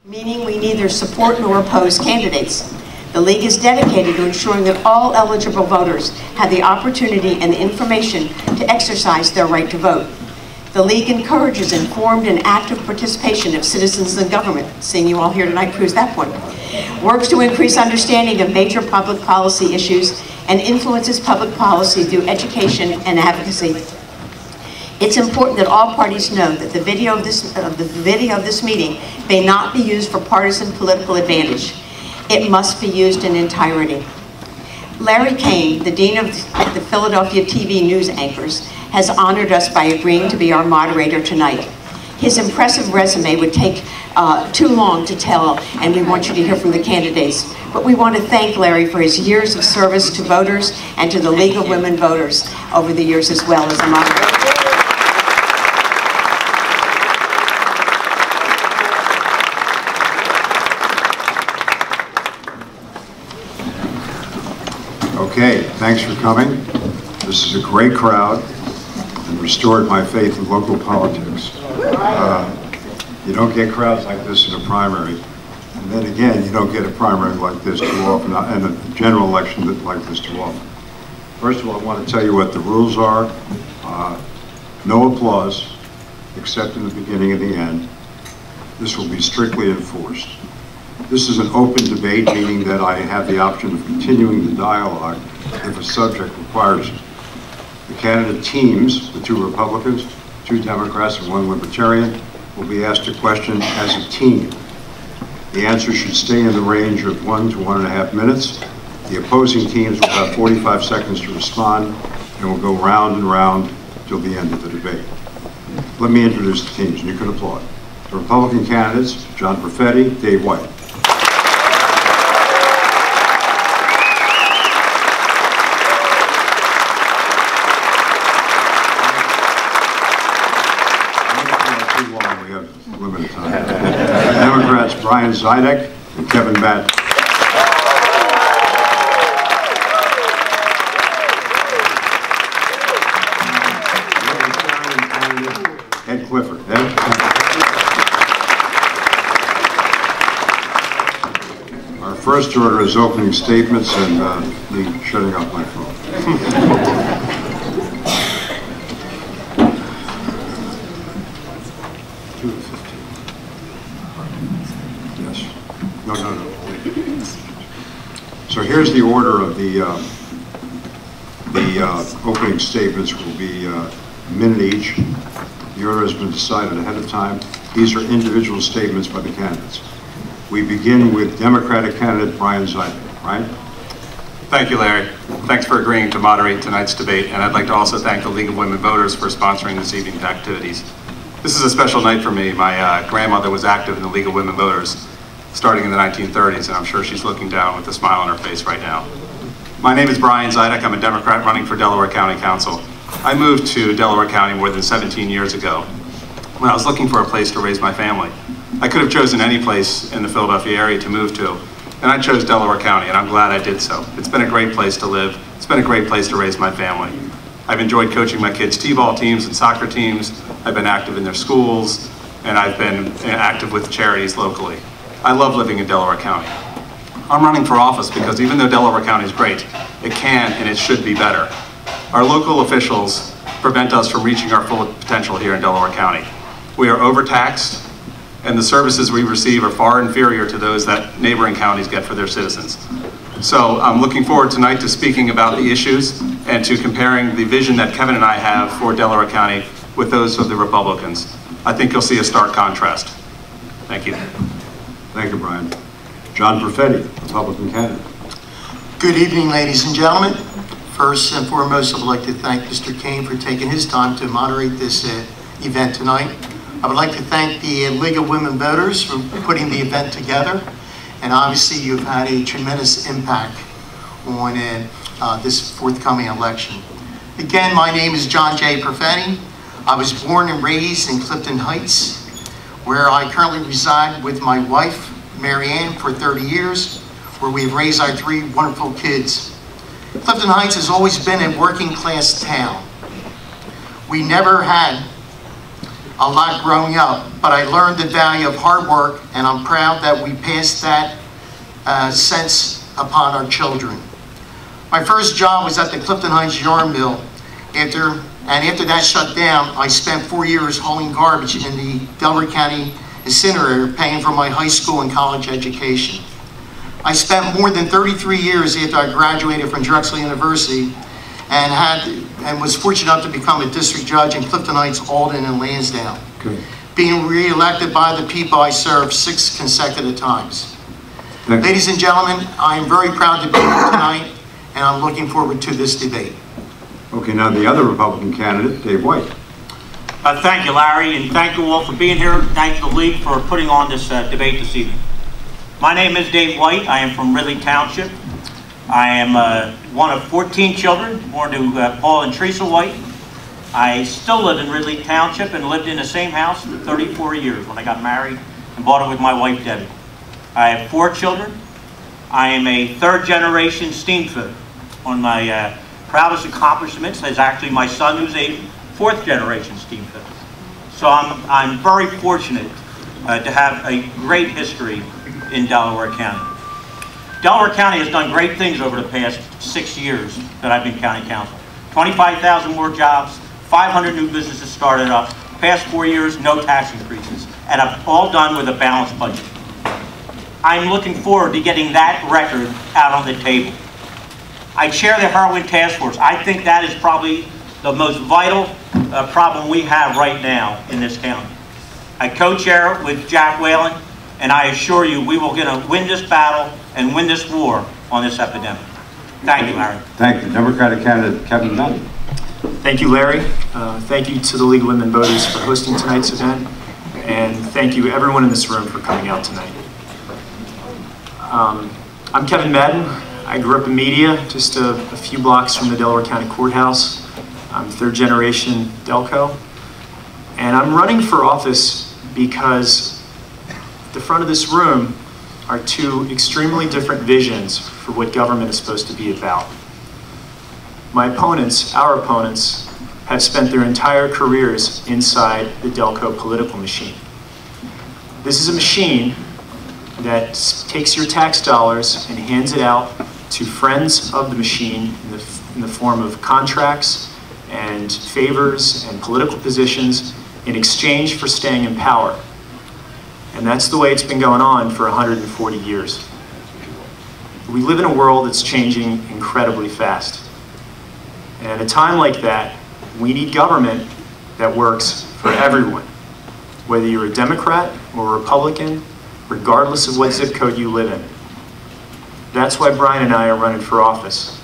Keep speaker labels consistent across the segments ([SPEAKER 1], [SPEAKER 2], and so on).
[SPEAKER 1] Meaning we neither support nor oppose candidates. The League is dedicated to ensuring that all eligible voters have the opportunity and the information to exercise their right to vote. The League encourages informed and active participation of citizens in government, seeing you all here tonight proves that point, works to increase understanding of major public policy issues, and influences public policy through education and advocacy. It's important that all parties know that the video of this meeting may not be used for partisan political advantage. It must be used in entirety. Larry Kane, the Dean of the Philadelphia TV News Anchors, has honored us by agreeing to be our moderator tonight. His impressive resume would take too long to tell, and we want you to hear from the candidates. But we want to thank Larry for his years of service to voters and to the League of Women Voters over the years as well as a moderator.
[SPEAKER 2] Okay, thanks for coming. This is a great crowd and restored my faith in local politics. You don't get crowds like this in a primary. And then again, you don't get a primary like this too often, and a general election like this too often. First of all, I want to tell you what the rules are. No applause, except in the beginning and the end. This will be strictly enforced. This is an open debate, meaning that I have the option of continuing the dialogue if a subject requires it. The candidate teams, the 2 Republicans, 2 Democrats, and 1 Libertarian, will be asked a question as a team. The answer should stay in the range of 1 to 1.5 minutes. The opposing teams will have 45 seconds to respond, and will go round and round till the end of the debate. Let me introduce the teams, and you can applaud. The Republican candidates, John Perfetti, Dave White. Democrats Brian Zidek and Kevin Batt. Ed Clifford. Ed? Our first order is opening statements and me shutting off my phone. So here's the order of the opening statements will be a minute each. The order has been decided ahead of time. These are individual statements by the candidates. We begin with Democratic candidate Brian Zidek. Brian?
[SPEAKER 3] Thank you, Larry. Thanks for agreeing to moderate tonight's debate, and I'd like to also thank the League of Women Voters for sponsoring this evening's activities. This is a special night for me. My grandmother was active in the League of Women Voters starting in the 1930s, and I'm sure she's looking down with a smile on her face right now. My name is Brian Zidek. I'm a Democrat running for Delaware County Council. I moved to Delaware County more than 17 years ago when I was looking for a place to raise my family. I could have chosen any place in the Philadelphia area to move to, and I chose Delaware County, and I'm glad I did so. It's been a great place to live. It's been a great place to raise my family. I've enjoyed coaching my kids' t-ball teams and soccer teams. I've been active in their schools, and I've been active with charities locally. I love living in Delaware County. I'm running for office because even though Delaware County is great, it can and it should be better. Our local officials prevent us from reaching our full potential here in Delaware County. We are overtaxed, and the services we receive are far inferior to those that neighboring counties get for their citizens. So I'm looking forward tonight to speaking about the issues and to comparing the vision that Kevin and I have for Delaware County with those of the Republicans. I think you'll see a stark contrast. Thank you.
[SPEAKER 2] Thank you, Brian. John Perfetti, Republican candidate.
[SPEAKER 4] Good evening, ladies and gentlemen. First and foremost, I would like to thank Mr. Kane for taking his time to moderate this event tonight. I would like to thank the League of Women Voters for putting the event together. And obviously, you've had a tremendous impact on this forthcoming election. Again, my name is John J. Perfetti. I was born and raised in Clifton Heights, where I currently reside with my wife, Mary Ann, for 30 years, where we've raised our 3 wonderful kids. Clifton Heights has always been a working class town. We never had a lot growing up, but I learned the value of hard work, and I'm proud that we passed that sense upon our children. My first job was at the Clifton Heights Yarn Mill. After that shut down, I spent 4 years hauling garbage in the Delaware County incinerator, paying for my high school and college education. I spent more than 33 years after I graduated from Drexel University and was fortunate enough to become a district judge in Clifton Heights, Alden, and Lansdowne.
[SPEAKER 2] Okay.
[SPEAKER 4] Being re-elected by the people I served 6 consecutive times.
[SPEAKER 2] Thank you.
[SPEAKER 4] Ladies and gentlemen, I am very proud to be here tonight, and I'm looking forward to this debate.
[SPEAKER 2] Okay, now the other Republican candidate, Dave White.
[SPEAKER 5] Thank you, Larry, and thank you all for being here. Thank the League for putting on this debate this evening. My name is Dave White. I am from Ridley Township. I am one of 14 children, born to Paul and Teresa White. I still live in Ridley Township and lived in the same house for 34 years when I got married and bought it with my wife, Debbie. I have 4 children. I am a 3rd-generation steamfitter. One of my proudest accomplishments is actually my son, who's a 4th-generation steamfitter. So I'm very fortunate to have a great history in Delaware County. Delaware County has done great things over the past 6 years that I've been county council. 25,000 more jobs, 500 new businesses started up, past 4 years, no tax increases, and I've all done with a balanced budget. I'm looking forward to getting that record out on the table. I chair the heroin task force. I think that is probably the most vital problem we have right now in this county. I co-chair it with Jack Whalen, and I assure you we will win this battle and win this war on this epidemic. Thank you, Larry.
[SPEAKER 2] Thank you. Democratic candidate Kevin Madden.
[SPEAKER 6] Thank you, Larry. Thank you to the League of Women Voters for hosting tonight's event, and thank you everyone in this room for coming out tonight. I'm Kevin Madden. I grew up in Media, just a few blocks from the Delaware County Courthouse. I'm 3rd-generation Delco, and I'm running for office because at the front of this room are 2 extremely different visions for what government is supposed to be about. My opponents, our opponents, have spent their entire careers inside the Delco political machine. This is a machine that takes your tax dollars and hands it out to friends of the machine in the form of contracts and favors and political positions in exchange for staying in power. And that's the way it's been going on for 140 years. We live in a world that's changing incredibly fast. And at a time like that, we need government that works for everyone, whether you're a Democrat or a Republican, regardless of what zip code you live in. That's why Brian and I are running for office.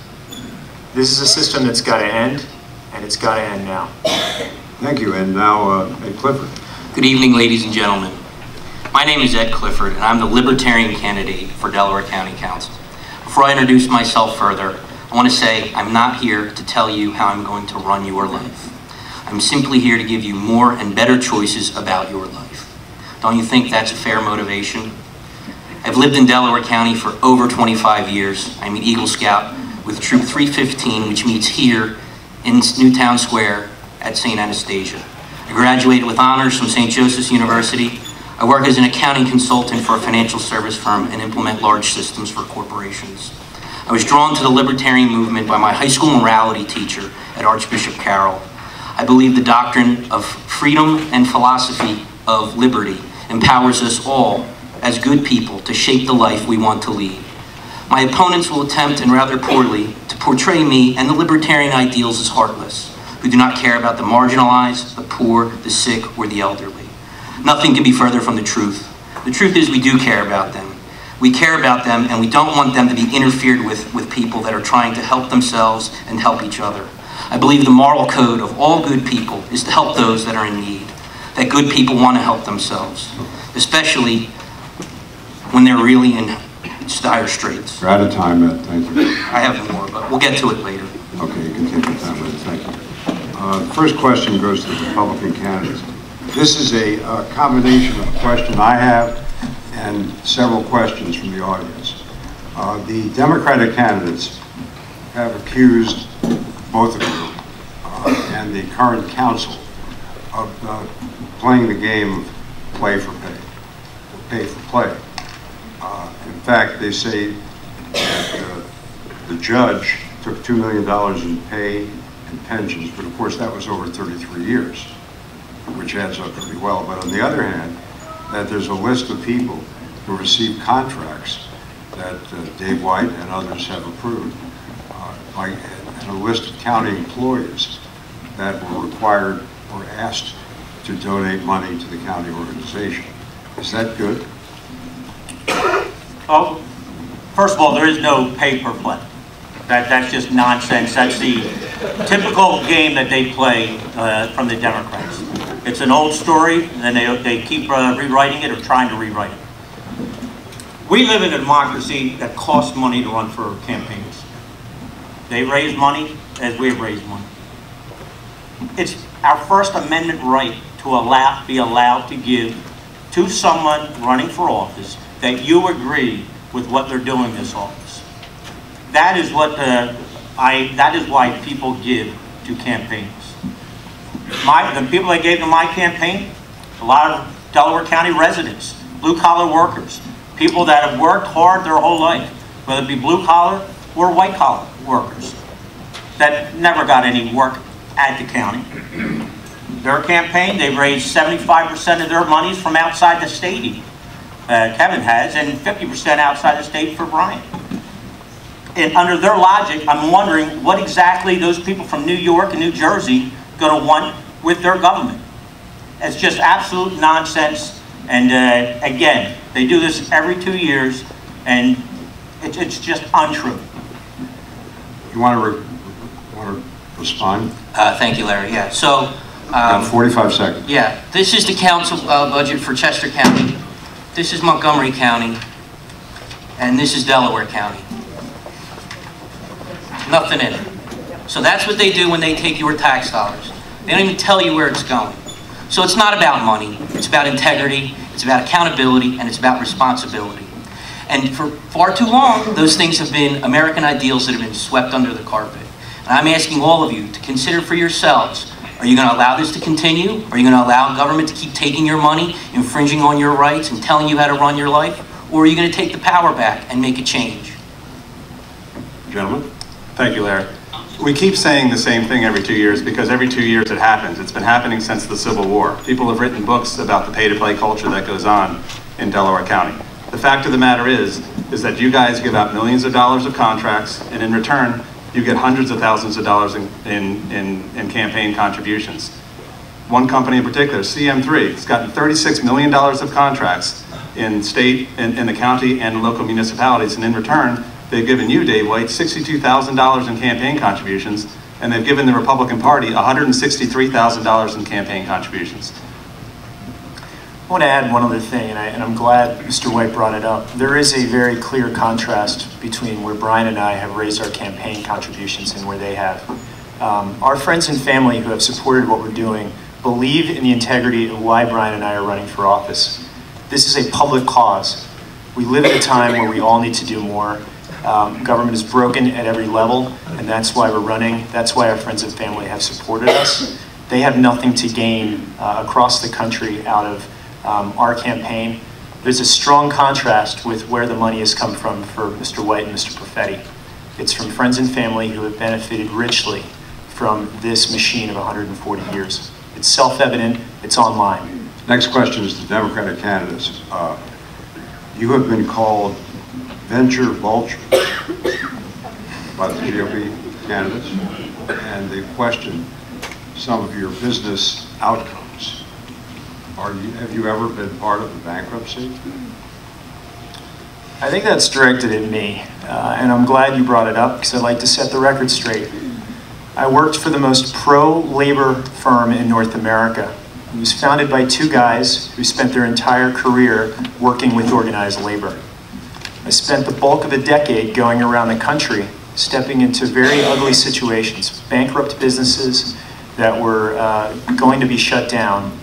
[SPEAKER 6] This is a system that's got to end, and it's got to end now.
[SPEAKER 2] Thank you. And now Ed Clifford.
[SPEAKER 7] Good evening, ladies and gentlemen. My name is Ed Clifford, and I'm the Libertarian candidate for Delaware County Council. Before I introduce myself further, I want to say I'm not here to tell you how I'm going to run your life. I'm simply here to give you more and better choices about your life. Don't you think that's a fair motivation? I've lived in Delaware County for over 25 years. I'm an Eagle Scout with Troop 315, which meets here in Newtown Square at St. Anastasia. I graduated with honors from St. Joseph's University. I work as an accounting consultant for a financial service firm and implement large systems for corporations. I was drawn to the libertarian movement by my high school morality teacher at Archbishop Carroll. I believe the doctrine of freedom and philosophy of liberty empowers us all as good people to shape the life we want to lead. My opponents will attempt, and rather poorly, to portray me and the libertarian ideals as heartless, who do not care about the marginalized, the poor, the sick, or the elderly. Nothing can be further from the truth. The truth is we do care about them. We care about them, and we don't want them to be interfered with people that are trying to help themselves and help each other. I believe the moral code of all good people is to help those that are in need, that good people want to help themselves, especially when they're really in dire straits.
[SPEAKER 2] We're out of time, Ed. Thank you.
[SPEAKER 7] I have more, but we'll get to it later.
[SPEAKER 2] Okay, you can take your time with it. Thank you. The first question goes to the Republican candidates. This is a combination of a question I have and several questions from the audience. The Democratic candidates have accused both of you and the current council playing the game of play for pay, or pay for play. In fact, they say that the judge took $2 million in pay and pensions, but of course that was over 33 years, which adds up pretty well. But on the other hand, that there's a list of people who received contracts that Dave White and others have approved, and a list of county employees that were required or asked to donate money to the county organization. Is that good?
[SPEAKER 5] Well, first of all, there is no pay per play. That's just nonsense. That's the typical game that they play from the Democrats. It's an old story, and they keep rewriting it or trying to rewrite it. We live in a democracy that costs money to run for campaigns. They raise money as we've raised money. It's our First Amendment right to be allowed to give to someone running for office that you agree with what they're doing in this office. That is what that is why people give to campaigns. The people that gave to my campaign, a lot of Delaware County residents, blue-collar workers, people that have worked hard their whole life, whether it be blue-collar or white-collar workers, that never got any work at the county. Their campaign, they raised 75% of their monies from outside the state, Kevin has, and 50% outside the state for Brian. And under their logic, I'm wondering what exactly those people from New York and New Jersey going to want with their government. It's just absolute nonsense. And again, they do this every 2 years, and it's just untrue.
[SPEAKER 2] You want to respond?
[SPEAKER 7] Thank you, Larry. Yeah. So.
[SPEAKER 2] About 45 seconds.
[SPEAKER 7] Yeah. This is the council budget for Chester County. This is Montgomery County, and this is Delaware County. Nothing in it. So that's what they do when they take your tax dollars. They don't even tell you where it's going. So it's not about money. It's about integrity. It's about accountability, and it's about responsibility. And for far too long, those things have been American ideals that have been swept under the carpet. And I'm asking all of you to consider for yourselves, are you going to allow this to continue? Are you going to allow government to keep taking your money, infringing on your rights, and telling you how to run your life? Or are you going to take the power back and make a change?
[SPEAKER 2] Gentlemen?
[SPEAKER 3] Thank you, Larry. We keep saying the same thing every 2 years because every 2 years it happens. It's been happening since the Civil War. People have written books about the pay-to-play culture that goes on in Delaware County. The fact of the matter is that you guys give out millions of dollars of contracts, and in return, you get hundreds of thousands of dollars in campaign contributions. One company in particular, CM3, has gotten $36 million of contracts in state, in the county and local municipalities, and in return, they've given you, Dave White, $62,000 in campaign contributions, and they've given the Republican Party $163,000 in campaign contributions.
[SPEAKER 6] I want to add one other thing, and I'm glad Mr. White brought it up. There is a very clear contrast between where Brian and I have raised our campaign contributions and where they have. Our friends and family who have supported what we're doing believe in the integrity of why Brian and I are running for office. This is a public cause. We live at a time where we all need to do more. Government is broken at every level, and that's why we're running. That's why our friends and family have supported us. They have nothing to gain across the country out of our campaign. There's a strong contrast with where the money has come from for Mr. White and Mr. Perfetti. It's from friends and family who have benefited richly from this machine of 140 years. It's self-evident, it's online.
[SPEAKER 2] Next question is to Democratic candidates. You have been called venture vultures by the GOP candidates, and they question some of your business outcomes. Have you ever been part of a bankruptcy?
[SPEAKER 6] I think that's directed at me, and I'm glad you brought it up because I'd like to set the record straight. I worked for the most pro-labor firm in North America. It was founded by two guys who spent their entire career working with organized labor. I spent the bulk of a decade going around the country, stepping into very ugly situations, bankrupt businesses that were going to be shut down.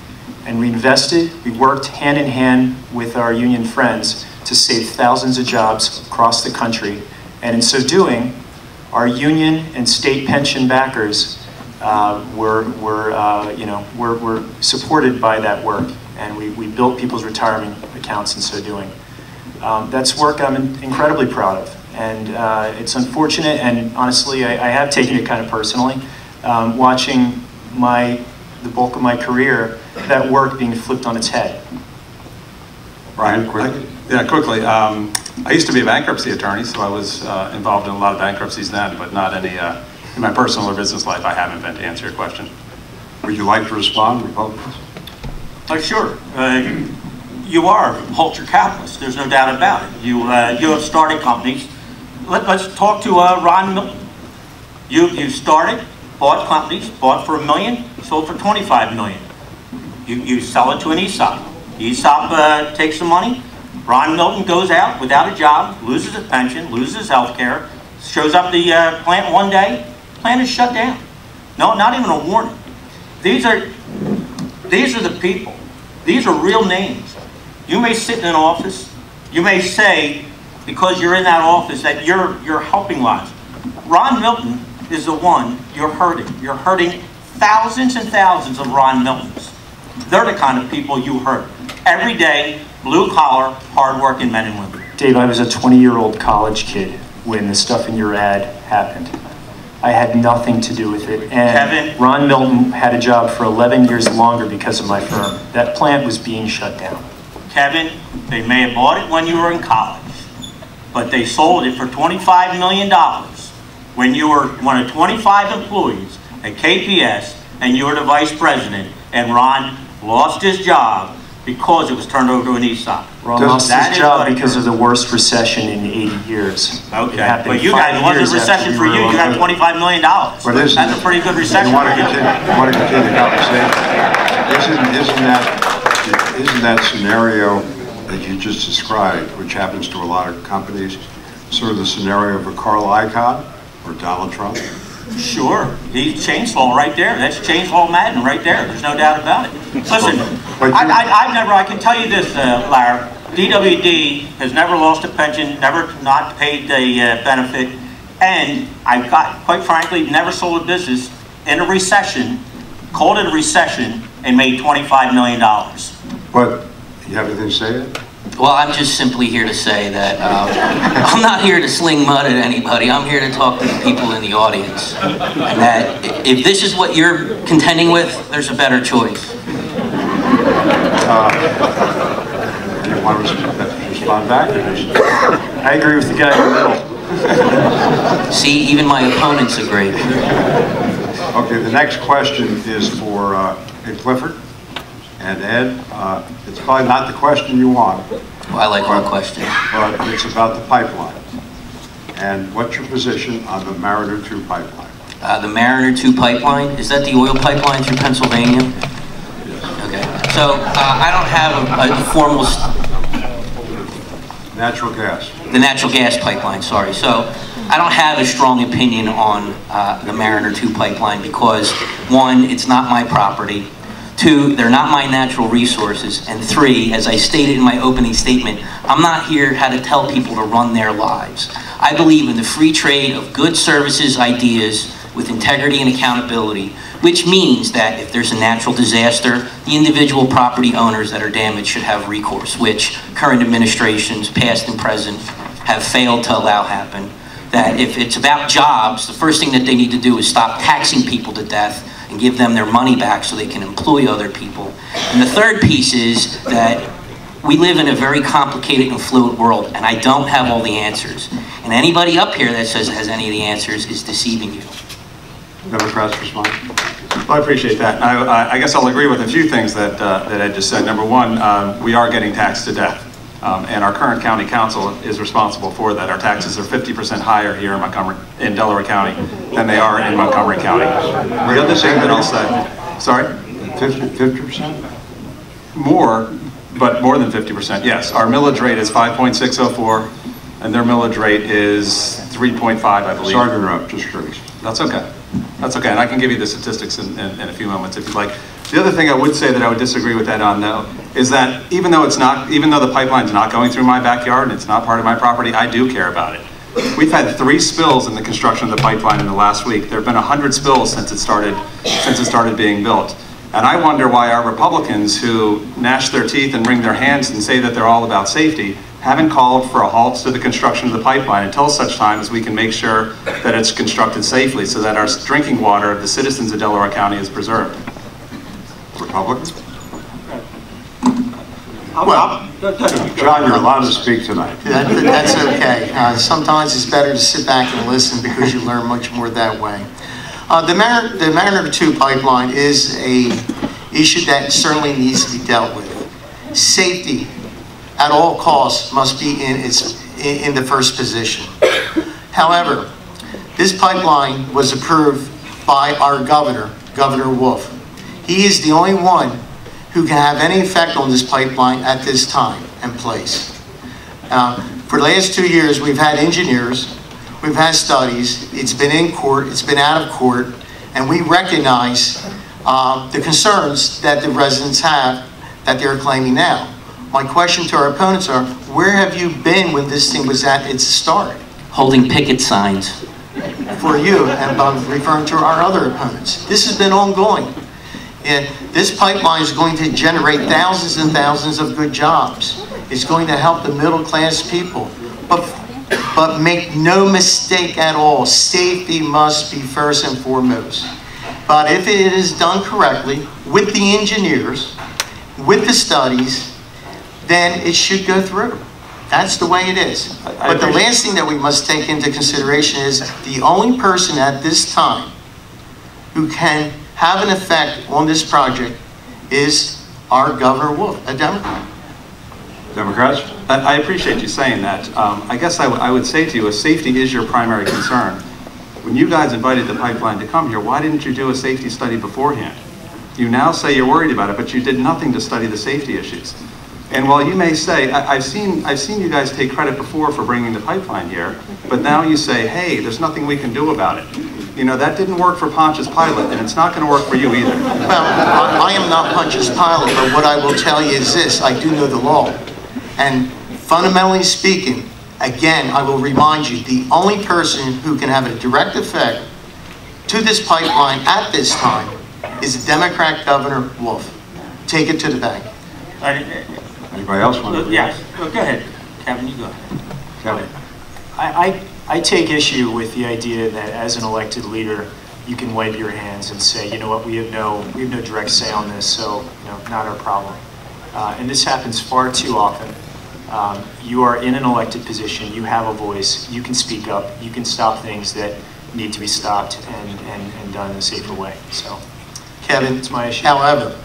[SPEAKER 6] And we invested, we worked hand in hand with our union friends to save thousands of jobs across the country. And in so doing, our union and state pension backers we're supported by that work, and we built people's retirement accounts in so doing. That's work I'm incredibly proud of, and it's unfortunate, and honestly, I have taken it kind of personally, watching the bulk of my career, that work being flipped on its head.
[SPEAKER 3] Brian, quickly. Yeah, quickly. I used to be a bankruptcy attorney, so I was involved in a lot of bankruptcies then, but not any, in my personal or business life, I haven't been, to answer your question.
[SPEAKER 2] Would you like to respond, Republicans?
[SPEAKER 5] Sure. You are a culture capitalist, there's no doubt about it. You have started companies. Let's talk to Ron Milton. You started, bought companies, bought for $1 million, sold for $25 million. You sell it to an ESOP. ESOP takes the money. Ron Milton goes out without a job, loses his pension, loses his health care, shows up the plant one day, plant is shut down. No, not even a warning. These are the people. These are real names. You may sit in an office, you may say, because you're in that office, that you're helping lives. Ron Milton is the one you're hurting. You're hurting thousands and thousands of Ron Miltons. They're the kind of people you hurt. Every day, blue-collar, hard-working men and women.
[SPEAKER 6] Dave, I was a 20-year-old college kid when the stuff in your ad happened. I had nothing to do with it. And
[SPEAKER 5] Kevin,
[SPEAKER 6] Ron Milton had a job for 11 years longer because of my firm. That plant was being shut down.
[SPEAKER 5] Kevin, they may have bought it when you were in college, but they sold it for $25 million when you were one of 25 employees at KPS and you were the vice president, and Ron lost his job because it was turned over to an ESOP.
[SPEAKER 6] Ron lost his job because of the worst recession in 80 years.
[SPEAKER 5] Okay, but you guys, it wasn't a recession for you. You got $25 million. That's a pretty good recession for you.
[SPEAKER 2] I want to continue the conversation. Isn't that scenario that you just described, which happens to a lot of companies, sort of the scenario of a Carl Icahn or Donald Trump?
[SPEAKER 5] Sure, he's Chainsaw right there. That's Chainsaw Madden right there. There's no doubt about it. Listen, I can tell you this, Larry. DWD has never lost a pension, never not paid a benefit, and I've got, quite frankly, never sold a business in a recession, called it a recession, and made $25 million.
[SPEAKER 2] But you have anything to say?
[SPEAKER 7] Well, I'm just simply here to say that I'm not here to sling mud at anybody. I'm here to talk to the people in the audience. And that if this is what you're contending with, there's a better choice.
[SPEAKER 2] You want to respond back?
[SPEAKER 6] I agree with the guy in the middle.
[SPEAKER 7] See, even my opponents agree.
[SPEAKER 2] Okay, the next question is for Ed Clifford. And Ed, it's probably not the question you want.
[SPEAKER 7] Well, I like one question.
[SPEAKER 2] But it's about the pipeline. And what's your position on the Mariner 2 pipeline?
[SPEAKER 7] The Mariner 2 pipeline, is that the oil pipeline through Pennsylvania?
[SPEAKER 2] Yes.
[SPEAKER 7] Okay. So I don't have a formal...
[SPEAKER 2] Natural gas.
[SPEAKER 7] The natural gas pipeline, sorry. So I don't have a strong opinion on the Mariner 2 pipeline because, one, it's not my property. Two, they're not my natural resources. And three, as I stated in my opening statement, I'm not here how to tell people to run their lives. I believe in the free trade of goods, services, ideas with integrity and accountability, which means that if there's a natural disaster, the individual property owners that are damaged should have recourse, which current administrations, past and present, have failed to allow happen. That if it's about jobs, the first thing that they need to do is stop taxing people to death and give them their money back so they can employ other people. And the third piece is that we live in a very complicated and fluid world, and I don't have all the answers. And anybody up here that says has any of the answers is deceiving you.
[SPEAKER 2] Democrats respond.
[SPEAKER 3] Well, I appreciate that. I guess I'll agree with a few things that Ed just said. Number one, we are getting taxed to death. And our current county council is responsible for that. Our taxes are 50% higher here in Delaware County than they are in Montgomery County. The other thing that I'll say, sorry?
[SPEAKER 2] 50%?
[SPEAKER 3] More, but more than 50%, yes. Our millage rate is 5.604, and their millage rate is 3.5, I believe.
[SPEAKER 2] Sorry to interrupt, just curious.
[SPEAKER 3] That's okay. That's okay, and I can give you the statistics in a few moments if you'd like. The other thing I would say that I would disagree with Ed on, though, is that even though the pipeline's not going through my backyard and it's not part of my property, I do care about it. We've had 3 spills in the construction of the pipeline in the last week. There have been 100 spills since it started being built. And I wonder why our Republicans, who gnash their teeth and wring their hands and say that they're all about safety, haven't called for a halt to the construction of the pipeline until such time as we can make sure that it's constructed safely so that our drinking water of the citizens of Delaware County is preserved.
[SPEAKER 2] Republicans?
[SPEAKER 4] Well,
[SPEAKER 2] John, you're allowed to speak tonight.
[SPEAKER 4] That's okay. Sometimes it's better to sit back and listen because you learn much more that way. The Mariner 2 pipeline is an issue that certainly needs to be dealt with. Safety at all costs must be in the first position. However, this pipeline was approved by our governor, Governor Wolf. He is the only one who can have any effect on this pipeline at this time and place. For the last 2 years, we've had engineers, we've had studies, it's been in court, it's been out of court, and we recognize the concerns that the residents have that they're claiming now. My question to our opponents are, where have you been when this thing was at its start?
[SPEAKER 7] Holding picket signs.
[SPEAKER 4] For you, and I'm referring to our other opponents. This has been ongoing. And this pipeline is going to generate thousands and thousands of good jobs. It's going to help the middle class people. But make no mistake at all, safety must be first and foremost. But if it is done correctly, with the engineers, with the studies, then it should go through. That's the way it is. But the last thing that we must take into consideration is the only person at this time who can have an effect on this project is our Governor Wolf, a Democrat.
[SPEAKER 2] Democrats?
[SPEAKER 3] I appreciate you saying that. I guess I would say to you, if safety is your primary concern, when you guys invited the pipeline to come here, why didn't you do a safety study beforehand? You now say you're worried about it, but you did nothing to study the safety issues. And while you may say, I've seen you guys take credit before for bringing the pipeline here, but now you say, hey, there's nothing we can do about it. You know, that didn't work for Pontius Pilate, and it's not going to work for you either.
[SPEAKER 4] Well, I am not Pontius Pilate, but what I will tell you is this, I do know the law. And fundamentally speaking, again, I will remind you, the only person who can have a direct effect to this pipeline at this time is the Democrat Governor Wolf. Take it to the bank.
[SPEAKER 2] Anybody else want to?
[SPEAKER 5] Yes, go ahead. Kevin, you go ahead.
[SPEAKER 2] Kevin.
[SPEAKER 6] I take issue with the idea that as an elected leader, you can wipe your hands and say, you know what, we have no direct say on this, so not our problem. And this happens far too often. You are in an elected position, you have a voice, you can speak up, you can stop things that need to be stopped and done in a safer way. So,
[SPEAKER 4] Kevin,
[SPEAKER 6] it's my issue.
[SPEAKER 4] However,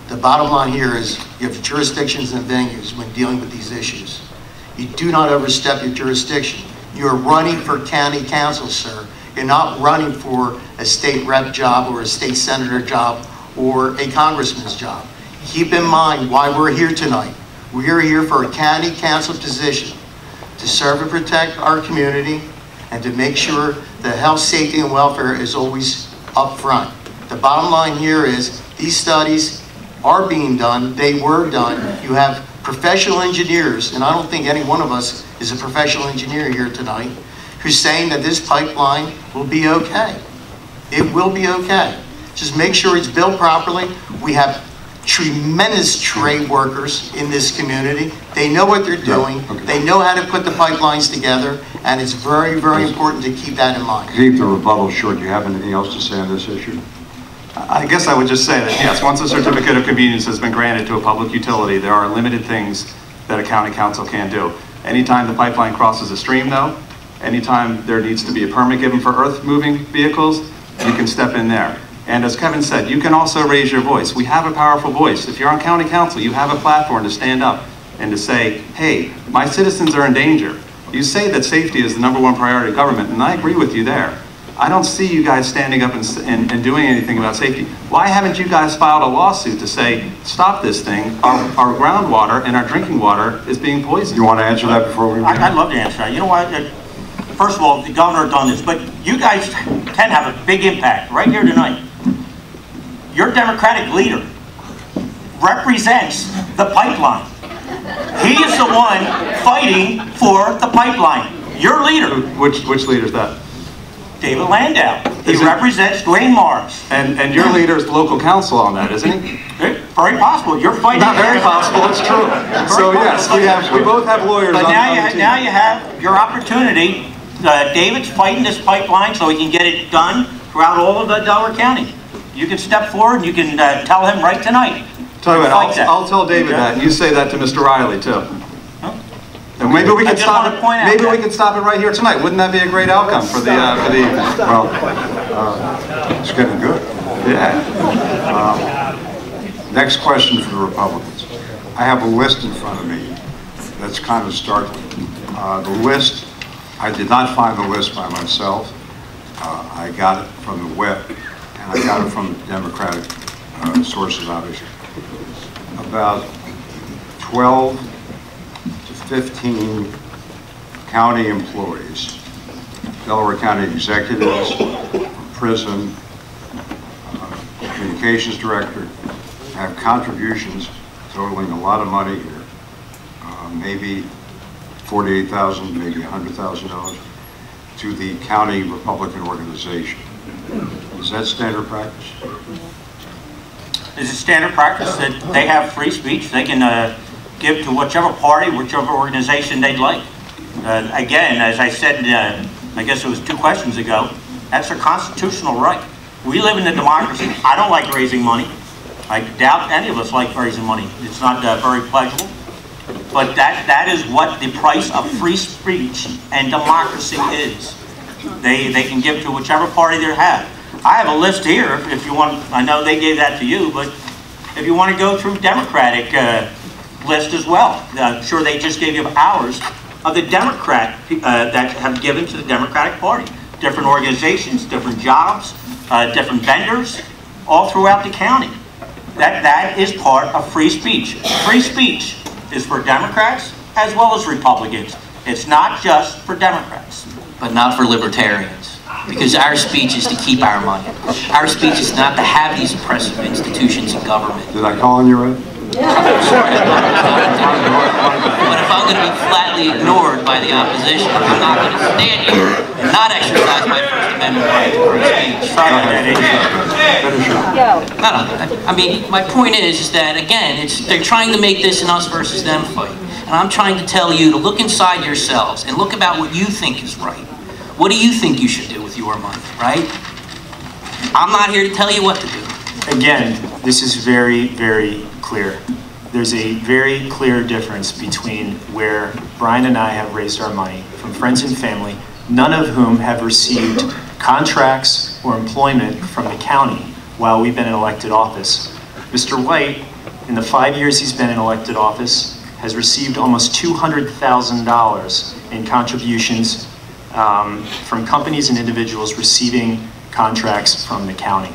[SPEAKER 4] the bottom line here is you have jurisdictions and venues when dealing with these issues. You do not overstep your jurisdiction. You're running for county council, sir. You're not running for a state rep job or a state senator job or a congressman's job. Keep in mind why we're here tonight. We are here for a county council position to serve and protect our community and to make sure the health, safety, and welfare is always up front. The bottom line here is these studies are being done. They were done. You have professional engineers, and I don't think any one of us is a professional engineer here tonight, who's saying that this pipeline will be okay. It will be okay. Just make sure it's built properly. We have tremendous trade workers in this community. They know what they're doing.
[SPEAKER 2] Okay.
[SPEAKER 4] They know how to put the pipelines together, and it's very, very important to keep that in mind.
[SPEAKER 2] Keep the rebuttal short. Do you have anything else to say on this issue?
[SPEAKER 3] I guess I would just say that, yes, once a certificate of convenience has been granted to a public utility, there are limited things that a county council can do. Anytime the pipeline crosses a stream, though, anytime there needs to be a permit given for earth-moving vehicles, you can step in there. And as Kevin said, you can also raise your voice. We have a powerful voice. If you're on county council, you have a platform to stand up and to say, hey, my citizens are in danger. You say that safety is the #1 priority of government, and I agree with you there. I don't see you guys standing up and doing anything about safety. Why haven't you guys filed a lawsuit to say, stop this thing, our groundwater and our drinking water is being poisoned?
[SPEAKER 2] You want to answer that before we?
[SPEAKER 5] I'd love to answer that. You know what? First of all, the governor done this, but you guys can have a big impact right here tonight. Your Democratic leader represents the pipeline. He is the one fighting for the pipeline. Your leader,
[SPEAKER 3] Which leader is that?
[SPEAKER 5] David Landau. He
[SPEAKER 3] Is it-
[SPEAKER 5] represents Dwayne Morris.
[SPEAKER 3] And your leader is the local council on that, isn't he?
[SPEAKER 5] Very possible. You're fighting.
[SPEAKER 3] Not very possible, it's true. So yes, we both have lawyers
[SPEAKER 5] But
[SPEAKER 3] on
[SPEAKER 5] now
[SPEAKER 3] the team.
[SPEAKER 5] now you have your opportunity. David's fighting this pipeline so he can get it done throughout all of Delaware County. You can step forward and you can tell him right tonight.
[SPEAKER 3] Tell you what,
[SPEAKER 5] Fight that.
[SPEAKER 3] I'll tell David that, and you say that to Mr. Riley too. And maybe we
[SPEAKER 5] I
[SPEAKER 3] can
[SPEAKER 5] just
[SPEAKER 3] stop
[SPEAKER 5] wanna
[SPEAKER 3] it.
[SPEAKER 5] point out
[SPEAKER 3] Maybe
[SPEAKER 5] that-
[SPEAKER 3] we can stop it right here tonight. Wouldn't that be a great outcome for the evening?
[SPEAKER 2] Well, it's getting good.
[SPEAKER 3] Yeah.
[SPEAKER 2] Next question for the Republicans. I have a list in front of me that's kind of startling. The list, I did not find the list by myself. I got it from the web, and I got it from Democratic sources, obviously. About 12 to 15 county employees, Delaware County executives, prison, communications director, have contributions totaling a lot of money here, maybe $48,000, maybe $100,000 to the county Republican organization. Is that standard practice?
[SPEAKER 5] It's a standard practice that they have free speech. They can give to whichever party, whichever organization they'd like. Again, as I said, I guess it was 2 questions ago, that's their constitutional right. We live in a democracy. I don't like raising money. I doubt any of us like raising money. It's not very pleasurable. But that is what the price of free speech and democracy is. They can give to whichever party they have. I have a list here if you want. I know they gave that to you, but if you want to go through Democratic list as well. I'm sure they just gave you hours of the Democrat that have given to the Democratic Party. Different organizations, different jobs, different vendors, all throughout the county. That is part of free speech. Free speech is for Democrats as well as Republicans. It's not just for Democrats.
[SPEAKER 7] But not for libertarians. Because our speech is to keep our money. Our speech is not to have these oppressive institutions in government.
[SPEAKER 2] Did I call on you right?
[SPEAKER 7] But if I'm going to be flatly ignored by the opposition, I'm not going to stand here and not exercise my First Amendment right to free speech.
[SPEAKER 5] Sorry about that,
[SPEAKER 7] No, I mean, my point is that, again, they're trying to make this an us versus them fight. And I'm trying to tell you to look inside yourselves and look about what you think is right. What do you think you should do with your money, right? I'm not here to tell you what to do.
[SPEAKER 6] Again, this is very, very clear. There's a very clear difference between where Brian and I have raised our money from friends and family, none of whom have received contracts or employment from the county while we've been in elected office. Mr. White, in the 5 years he's been in elected office, has received almost $200,000 in contributions from companies and individuals receiving contracts from the county.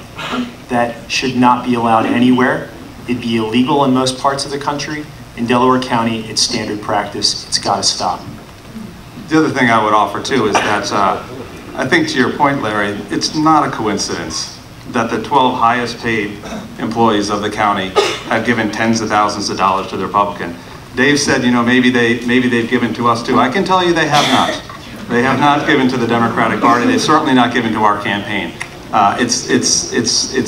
[SPEAKER 6] That should not be allowed anywhere. It'd be illegal in most parts of the country. In Delaware County, it's standard practice. It's got to stop.
[SPEAKER 3] The other thing I would offer too is that I think to your point, Larry, it's not a coincidence that the 12 highest paid employees of the county have given tens of thousands of dollars to the Republican. Dave said, you know, maybe they've given to us too. I can tell you they have not. They have not given to the Democratic Party. They've certainly not given to our campaign. It's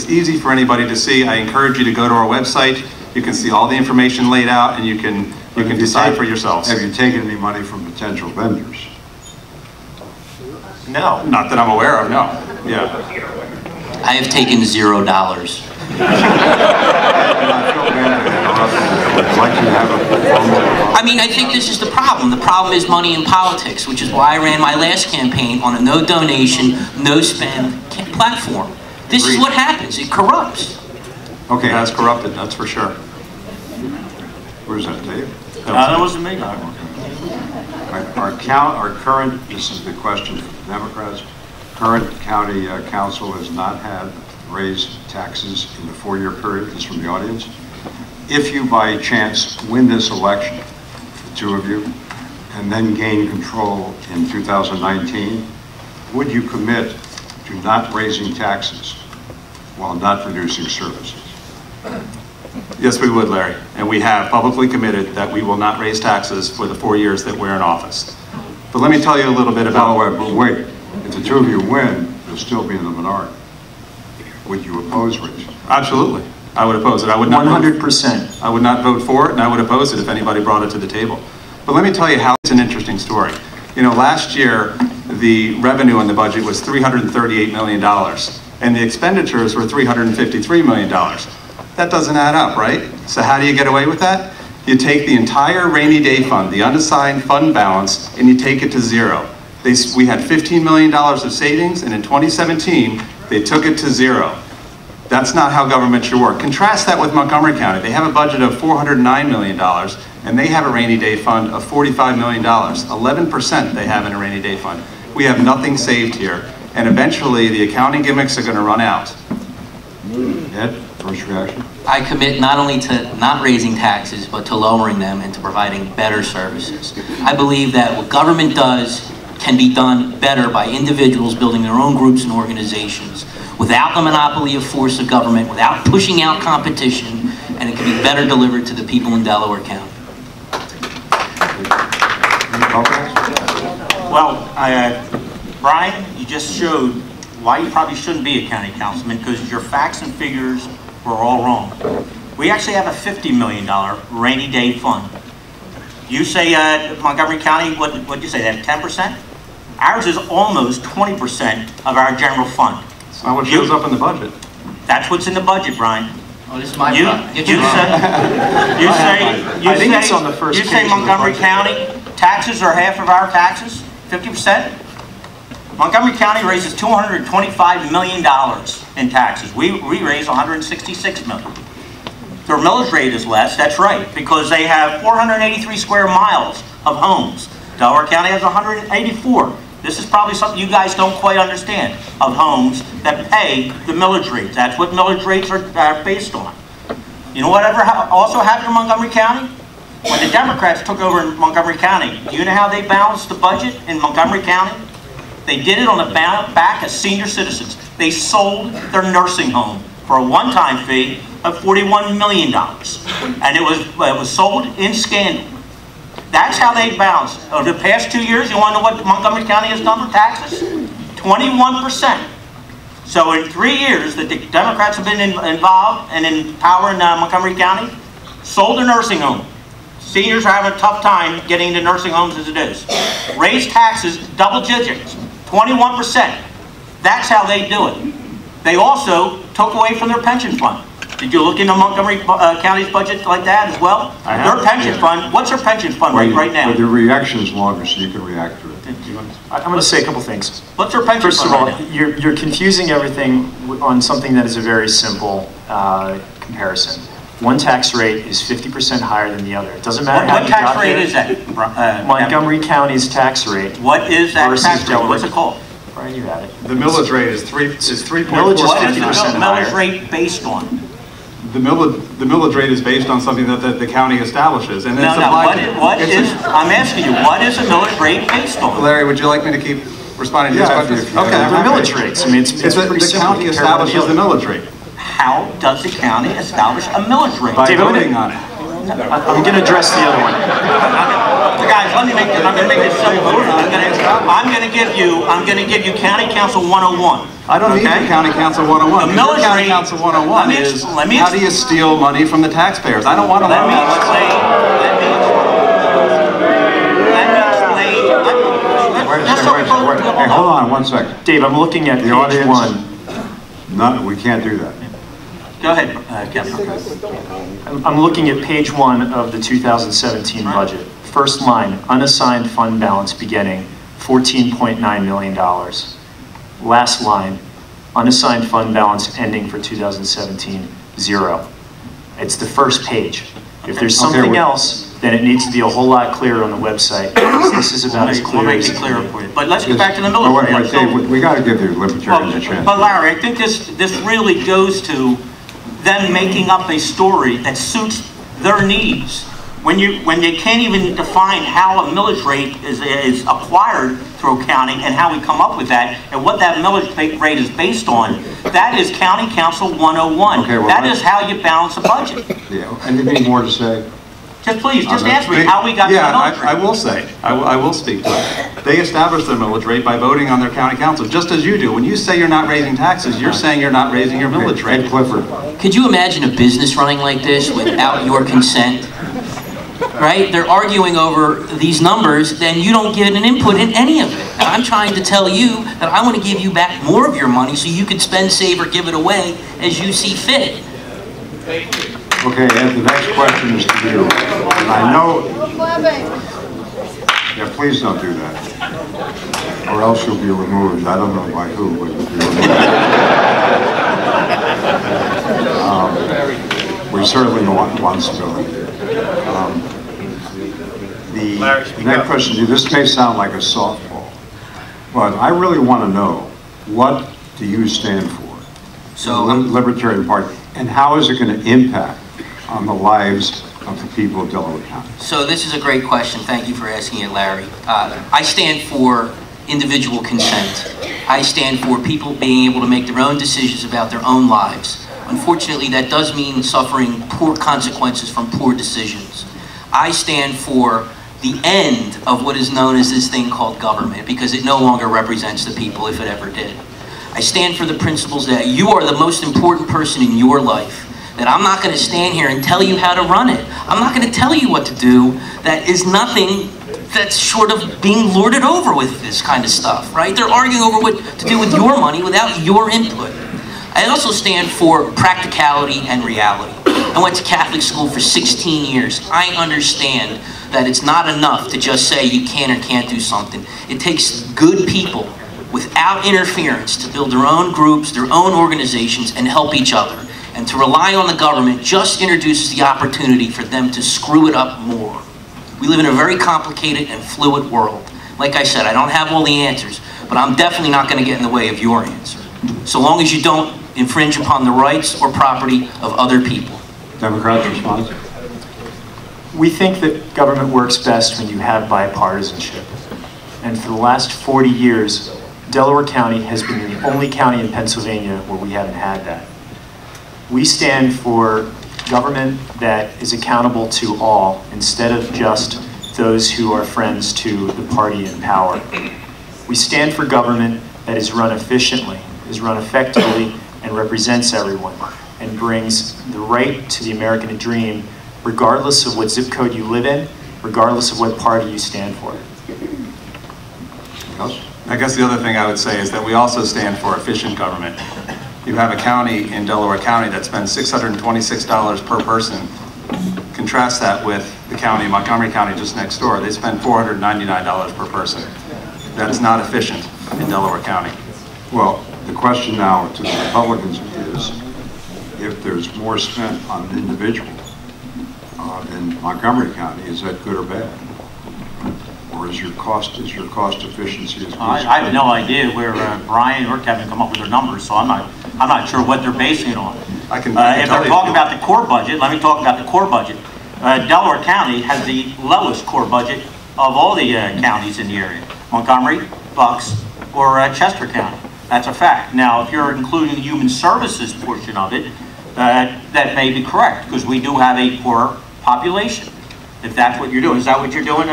[SPEAKER 3] easy for anybody to see. I encourage you to go to our website. You can see all the information laid out, and you can decide for yourselves.
[SPEAKER 2] Have you taken any money from potential vendors?
[SPEAKER 6] No.
[SPEAKER 3] Not that I'm aware of, no. Yeah.
[SPEAKER 7] I have taken $0. I mean, I think this is the problem. The problem is money in politics, which is why I ran my last campaign on a no donation, no spend platform. This is what happens. It corrupts.
[SPEAKER 3] Okay, it has corrupted, that's for sure.
[SPEAKER 2] Where's that, Dave?
[SPEAKER 5] that wasn't me.
[SPEAKER 2] Our current, this is the question for the Democrats, current county council has not had raised taxes in the 4-year period. This is from the audience. If you by chance win this election, the two of you, and then gain control in 2019, would you commit to not raising taxes while not reducing services?
[SPEAKER 3] Yes, we would, Larry. And we have publicly committed that we will not raise taxes for the 4 years that we're in office. But let me tell you a little bit about...
[SPEAKER 2] But wait, if the two of you win, you'll still be in the minority. Would you oppose raising?
[SPEAKER 3] Absolutely. I would oppose it. I would not
[SPEAKER 6] 100%.
[SPEAKER 3] I would not vote for it, and I would oppose it if anybody brought it to the table. But let me tell you how it's an interesting story. You know, last year, the revenue in the budget was $338 million, and the expenditures were $353 million. That doesn't add up, right? So how do you get away with that? You take the entire rainy day fund, the unassigned fund balance, and you take it to zero. We had $15 million of savings, and in 2017, they took it to zero. That's not how government should work. Contrast that with Montgomery County. They have a budget of $409 million, and they have a rainy day fund of $45 million. 11% they have in a rainy day fund. We have nothing saved here, and eventually the accounting gimmicks are going to run out.
[SPEAKER 2] Ed, first reaction?
[SPEAKER 7] I commit not only to not raising taxes, but to lowering them and to providing better services. I believe that what government does can be done better by individuals building their own groups and organizations without the monopoly of force of government, without pushing out competition, and it can be better delivered to the people in Delaware County.
[SPEAKER 5] Well, Brian, you just showed why you probably shouldn't be a county councilman, because your facts and figures were all wrong. We actually have a $50 million rainy day fund. You say Montgomery County, what'd you say, they have 10%? Ours is almost 20% of our general fund.
[SPEAKER 3] It's not what shows up in the budget.
[SPEAKER 5] That's what's in the budget, Brian.
[SPEAKER 7] Oh, this is my
[SPEAKER 5] You say Montgomery County taxes are half of our taxes, 50%? Montgomery County raises $225 million in taxes. We raise $166 million. Their millage rate is less, that's right, because they have 483 square miles of homes. Delaware County has 184. This is probably something you guys don't quite understand, of homes that pay the millage rates. That's what millage rates are based on. You know whatever also happened in Montgomery County? When the Democrats took over in Montgomery County, do you know how they balanced the budget in Montgomery County? They did it on the back of senior citizens. They sold their nursing home for a one-time fee of $41 million. And it was sold in scandal. That's how they balanced. Over the past 2 years, you want to know what Montgomery County has done for taxes? 21%. So in 3 years that the Democrats have been involved and in power in Montgomery County, sold their nursing home. Seniors are having a tough time getting into nursing homes as it is. Raised taxes double digits, 21%. That's how they do it. They also took away from their pension fund. Did you look into Montgomery County's budget like that as well? Their pension fund, what's their pension fund right now?
[SPEAKER 2] But your reaction is longer, so you can react to it.
[SPEAKER 6] I'm going to say a couple things.
[SPEAKER 5] What's their pension
[SPEAKER 6] First
[SPEAKER 5] fund
[SPEAKER 6] of all,
[SPEAKER 5] right now?
[SPEAKER 6] you're confusing everything on something that is a very simple comparison. One tax rate is 50% higher than the other. It doesn't matter how
[SPEAKER 5] What
[SPEAKER 6] you got
[SPEAKER 5] tax rate
[SPEAKER 6] there.
[SPEAKER 5] is that?
[SPEAKER 6] Montgomery County's tax rate.
[SPEAKER 5] What is that
[SPEAKER 6] versus
[SPEAKER 5] tax rate?
[SPEAKER 6] Delaware.
[SPEAKER 5] What's it called?
[SPEAKER 6] Brian, you had it.
[SPEAKER 3] The millage rate is 3.4.
[SPEAKER 6] Millage is
[SPEAKER 5] What is the
[SPEAKER 6] 50%
[SPEAKER 5] millage
[SPEAKER 6] higher.
[SPEAKER 5] rate based on?
[SPEAKER 3] The millage rate is based on something that the county establishes, and it's
[SPEAKER 5] No,
[SPEAKER 3] applied
[SPEAKER 5] I'm asking you, what is the millage rate based on?
[SPEAKER 3] Larry, would you like me to keep responding to this
[SPEAKER 2] Yeah,
[SPEAKER 3] question?
[SPEAKER 2] if you-
[SPEAKER 3] Okay,
[SPEAKER 6] The
[SPEAKER 3] I'm
[SPEAKER 6] millage
[SPEAKER 3] happy.
[SPEAKER 6] rates. I mean, it's pretty
[SPEAKER 3] the
[SPEAKER 6] simple.
[SPEAKER 3] county
[SPEAKER 6] Compare one to
[SPEAKER 3] establishes the
[SPEAKER 6] other.
[SPEAKER 3] millage rate
[SPEAKER 5] How does the county establish a millage rate?
[SPEAKER 3] by
[SPEAKER 6] David,
[SPEAKER 3] voting on it.
[SPEAKER 6] I'm going to address the other one.
[SPEAKER 5] Guys, I'm gonna make this simple. I'm gonna give you County Council 101.
[SPEAKER 3] I don't need
[SPEAKER 5] Okay?
[SPEAKER 3] your County Council 101.
[SPEAKER 5] The
[SPEAKER 3] Your
[SPEAKER 5] millage
[SPEAKER 3] County
[SPEAKER 5] rate-
[SPEAKER 3] Council 101
[SPEAKER 5] let me
[SPEAKER 3] is
[SPEAKER 5] explain.
[SPEAKER 3] how do you steal money from the taxpayers? I don't want to
[SPEAKER 5] Let me
[SPEAKER 3] know that.
[SPEAKER 5] explain.
[SPEAKER 2] Wait a second. Hey, hold on 1 second.
[SPEAKER 6] Dave, I'm looking at
[SPEAKER 2] The
[SPEAKER 6] page
[SPEAKER 2] audience,
[SPEAKER 6] 1.
[SPEAKER 2] no, we can't do that.
[SPEAKER 5] Go ahead, Kevin.
[SPEAKER 6] I'm looking at page 1 of the 2017 budget. First line, unassigned fund balance beginning, $14.9 million. Last line, unassigned fund balance ending for 2017, 0. It's the first page. If there's something else, then it needs to be a whole lot clearer on the website. This is about as
[SPEAKER 5] We'll
[SPEAKER 6] clear
[SPEAKER 5] make
[SPEAKER 6] as
[SPEAKER 5] it
[SPEAKER 6] it
[SPEAKER 5] clearer
[SPEAKER 6] can be.
[SPEAKER 5] for you. But let's get back to the
[SPEAKER 2] Oh,
[SPEAKER 5] millage
[SPEAKER 2] wait,
[SPEAKER 5] rate.
[SPEAKER 2] Dave, we got to give the Libertarians a chance.
[SPEAKER 5] But Larry, I think this really goes to them making up a story that suits their needs. When they can't even define how a millage rate is acquired through a county and how we come up with that and what that millage rate is based on, that is County Council 101.
[SPEAKER 2] Okay, well,
[SPEAKER 5] that is how you balance a budget.
[SPEAKER 2] Yeah, anything more to say?
[SPEAKER 5] Just please, just ask me how we got to the millage rate.
[SPEAKER 3] I will say, I will speak to it. They established their millage rate by voting on their county council, just as you do. When you say you're not raising taxes, you're saying you're not raising your millage rate.
[SPEAKER 2] Ed Clifford.
[SPEAKER 7] Could you imagine a business running like this without your consent? Right? They're arguing over these numbers, then you don't get an input in any of it. And I'm trying to tell you that I want to give you back more of your money so you can spend, save, or give it away as you see fit.
[SPEAKER 2] Okay, Ed, the next question is to you. And I know... Yeah, please don't do that. Or else you'll be removed. I don't know by who, but you'll be removed. We certainly want civility. The next question to you, this may sound like a softball, but I really want to know, what do you stand for?
[SPEAKER 7] So,
[SPEAKER 2] the Libertarian Party, and how is it going to impact on the lives of the people of Delaware County?
[SPEAKER 7] So this is a great question. Thank you for asking it, Larry. I stand for individual consent. I stand for people being able to make their own decisions about their own lives. Unfortunately, that does mean suffering poor consequences from poor decisions. I stand for the end of what is known as this thing called government, because it no longer represents the people, if it ever did. I stand for the principles that you are the most important person in your life, that I'm not going to stand here and tell you how to run it. I'm not going to tell you what to do. That is nothing that's short of being lorded over with this kind of stuff, right? They're arguing over what to do with your money without your input. I also stand for practicality and reality. I went to Catholic school for 16 years. I understand that it's not enough to just say you can or can't do something. It takes good people without interference to build their own groups, their own organizations, and help each other. And to rely on the government just introduces the opportunity for them to screw it up more. We live in a very complicated and fluid world. Like I said, I don't have all the answers, but I'm definitely not going to get in the way of your answer. So long as you don't infringe upon the rights or property of other people.
[SPEAKER 2] Democrats' response?
[SPEAKER 6] We think that government works best when you have bipartisanship. And for the last 40 years, Delaware County has been the only county in Pennsylvania where we haven't had that. We stand for government that is accountable to all instead of just those who are friends to the party in power. We stand for government that is run efficiently, is run effectively, and represents everyone, and brings the right to the American dream regardless of what zip code you live in, regardless of what party you stand for.
[SPEAKER 3] I guess the other thing I would say is that we also stand for efficient government. You have a county in Delaware County that spends $626 per person. Contrast that with the county, Montgomery County, just next door. They spend $499 per person. That's not efficient in Delaware County.
[SPEAKER 2] Well, the question now to the Republicans is, if there's more spent on an individual in Montgomery County, is that good or bad? Or is your cost efficiency as good?
[SPEAKER 5] I have no idea where Brian or Kevin come up with their numbers, so I'm not sure what they're basing it on.
[SPEAKER 3] I can
[SPEAKER 5] if they're talking about the core budget, let me talk about the core budget. Delaware County has the lowest core budget of all the counties in the area. Montgomery, Bucks, or Chester County. That's a fact. Now, if you're including the human services portion of it, that may be correct, because we do have a poor population. If that's what you're doing. Is that what you're doing,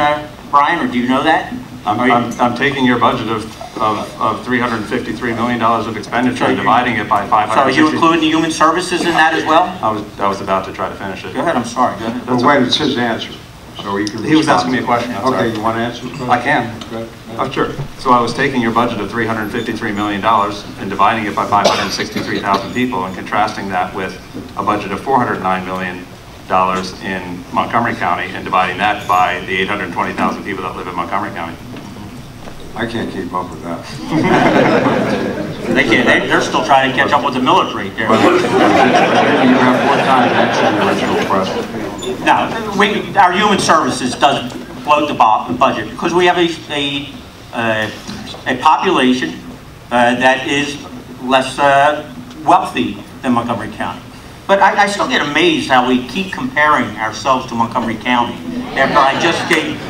[SPEAKER 5] Brian, or do you know that?
[SPEAKER 3] I'm taking your budget of $353 million of expenditure and dividing it by 560.
[SPEAKER 5] So are you including the human services in that as well?
[SPEAKER 3] I was about to try to finish it.
[SPEAKER 5] Go ahead, I'm sorry. Go ahead.
[SPEAKER 2] Well, wait, it's his answer. So he can
[SPEAKER 3] He was asking me a question.
[SPEAKER 2] Okay, you want to answer the question?
[SPEAKER 3] I can. Oh, sure. So I was taking your budget of $353 million and dividing it by 563,000 people and contrasting that with a budget of $409 million in Montgomery County and dividing that by the 820,000 people that live in Montgomery County.
[SPEAKER 2] I can't keep up with that.
[SPEAKER 5] They can't. They're still trying to catch up with the millage rate there.
[SPEAKER 2] But you have more time to answer the original question.
[SPEAKER 5] Now, our human services does bloat the budget because we have a population that is less wealthy than Montgomery County. But I still get amazed how we keep comparing ourselves to Montgomery County. After I just gave,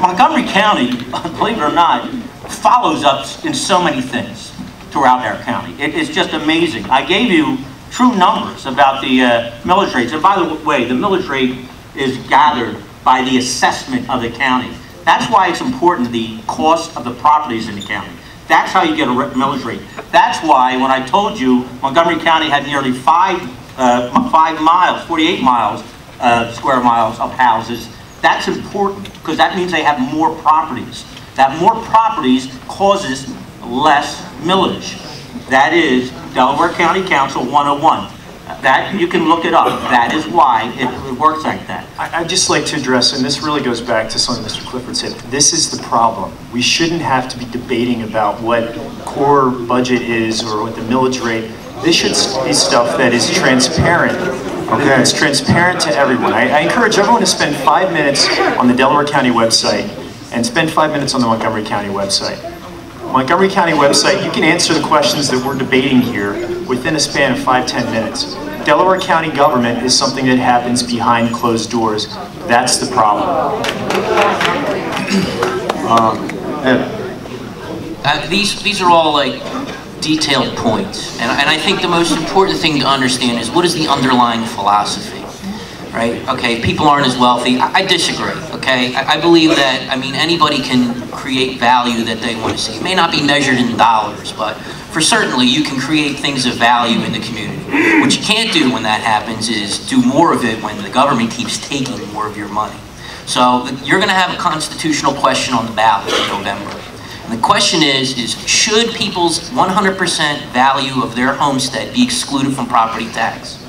[SPEAKER 5] Montgomery County, believe it or not, follows us in so many things throughout our county. It's just amazing. I gave you true numbers about the millage rates. And by the way, the millage rate is gathered by the assessment of the county. That's why it's important, the cost of the properties in the county. That's how you get a millage rate. That's why when I told you Montgomery County had nearly 5 miles, 48 miles, square miles of houses, that's important because that means they have more properties. That more properties causes less millage. That is Delaware County Council 101. That, you can look it up. That is why it works like that.
[SPEAKER 6] I'd just like to address, and this really goes back to something Mr. Clifford said, this is the problem. We shouldn't have to be debating about what core budget is or what the millage rate. This should be stuff that is transparent. Okay. It's transparent to everyone. I encourage everyone to spend 5 minutes on the Delaware County website and spend 5 minutes on the Montgomery County website. Montgomery County website, you can answer the questions that we're debating here within a span of 5–10 minutes. Delaware County government is something that happens behind closed doors. That's the problem.
[SPEAKER 7] These are all like detailed points, and I think the most important thing to understand is what is the underlying philosophy, right? Okay, people aren't as wealthy. I disagree, okay? I believe that, I mean, anybody can create value that they want to see. It may not be measured in dollars, but for certainly you can create things of value in the community. What you can't do when that happens is do more of it when the government keeps taking more of your money. So you're going to have a constitutional question on the ballot in November. And the question is should people's 100% value of their homestead be excluded from property tax?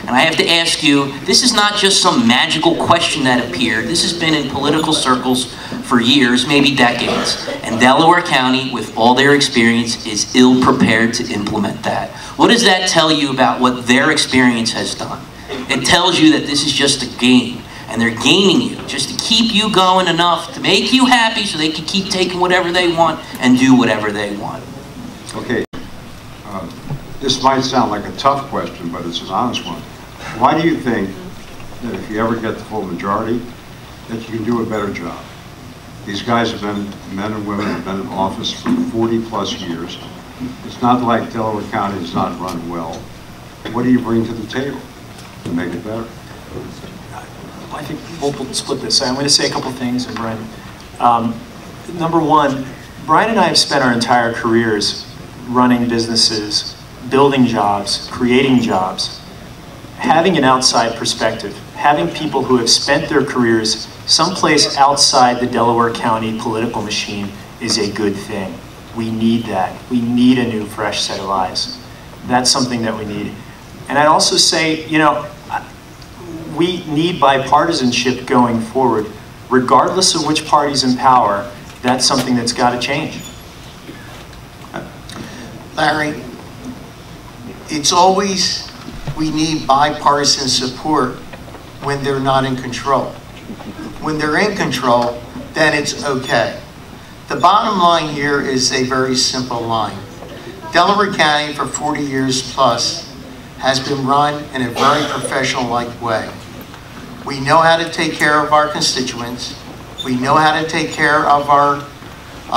[SPEAKER 7] And I have to ask you, this is not just some magical question that appeared. This has been in political circles for years, maybe decades. And Delaware County, with all their experience, is ill-prepared to implement that. What does that tell you about what their experience has done? It tells you that this is just a game. And they're gaming you just to keep you going enough to make you happy so they can keep taking whatever they want and do whatever they want.
[SPEAKER 2] Okay. This might sound like a tough question, but it's an honest one. Why do you think that if you ever get the full majority, that you can do a better job? These guys have been, men and women have been in office for 40+ years. It's not like Delaware County is not run well. What do you bring to the table to make it better?
[SPEAKER 6] I think we'll split this. I'm going to say a couple things, and Brian. Number one, Brian and I have spent our entire careers running businesses, building jobs, creating jobs, having an outside perspective, having people who have spent their careers someplace outside the Delaware County political machine is a good thing. We need that. We need a new, fresh set of eyes. That's something that we need. And I'd also say, you know, we need bipartisanship going forward. Regardless of which party's in power, that's something that's got to change.
[SPEAKER 4] Larry, it's always, we need bipartisan support when they're not in control. When they're in control, then it's okay. The bottom line here is a very simple line. Delaware County for 40 years plus has been run in a very professional-like way. We know how to take care of our constituents. We know how to take care of our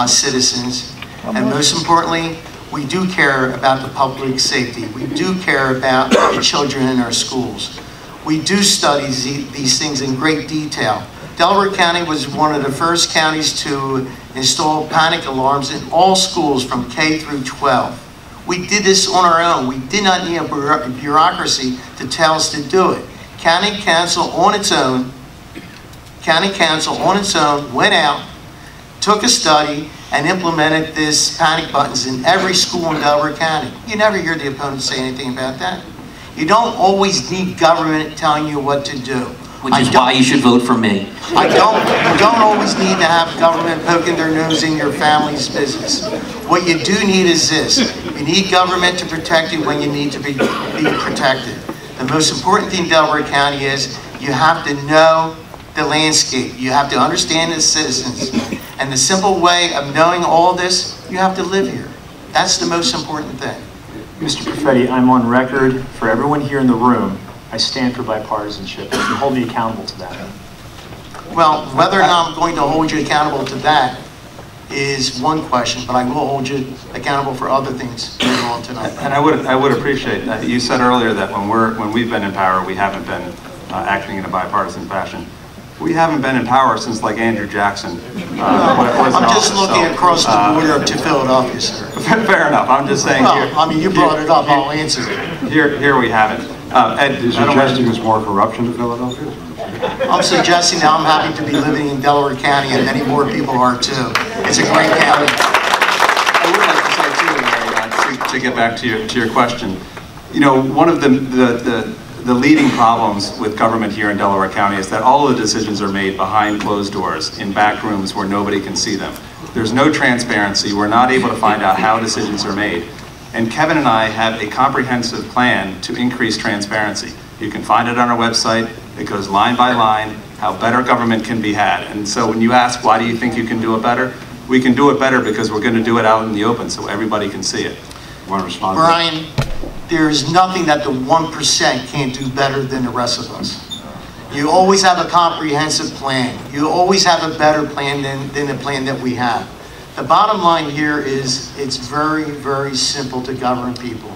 [SPEAKER 4] citizens. And most importantly, we do care about the public safety. We do care about the children in our schools. We do study these things in great detail. Delaware County was one of the first counties to install panic alarms in all schools from K through 12. We did this on our own. We did not need a bureaucracy to tell us to do it. County Council on its own went out, took a study, and implemented this panic buttons in every school in Delaware County. You never hear the opponents say anything about that. You don't always need government telling you what to do.
[SPEAKER 7] Which is why you should vote for me.
[SPEAKER 4] You don't always need to have government poking their nose in your family's business. What you do need is this. You need government to protect you when you need to be protected. The most important thing in Delaware County is you have to know the landscape. You have to understand the citizens. And the simple way of knowing all this, you have to live here. That's the most important thing.
[SPEAKER 6] Mr. Perfetti, I'm on record for everyone here in the room. I stand for bipartisanship. You can hold me accountable to that.
[SPEAKER 4] Well, whether or not I'm going to hold you accountable to that is one question, but I will hold you accountable for other things later on tonight.
[SPEAKER 3] And I would appreciate that. You said earlier that when we've been in power, we haven't been acting in a bipartisan fashion. We haven't been in power since like Andrew Jackson.
[SPEAKER 4] I'm just looking across the border to Philadelphia, sir.
[SPEAKER 3] Fair enough. I'm just saying.
[SPEAKER 4] Well, I mean, you brought it up. I'll answer it.
[SPEAKER 3] Here we have it. Ed,
[SPEAKER 2] You're suggesting there's more corruption in Philadelphia?
[SPEAKER 4] I'm suggesting that I'm happy to be living in Delaware County, and many more people are too. It's a great county.
[SPEAKER 3] I would like to say too, Larry, to get back to your question, you know, one of the leading problems with government here in Delaware County is that all of the decisions are made behind closed doors in back rooms where nobody can see them. There's no transparency. We're not able to find out how decisions are made. And Kevin and I have a comprehensive plan to increase transparency. You can find it on our website. It goes line by line, how better government can be had. And so when you ask, why do you think you can do it better? We can do it better because we're going to do it out in the open so everybody can see it.
[SPEAKER 2] Want to respond?
[SPEAKER 4] Brian, there's nothing that the 1% can't do better than the rest of us. You always have a comprehensive plan. You always have a better plan than the plan that we have. The bottom line here is it's very, very simple to govern people.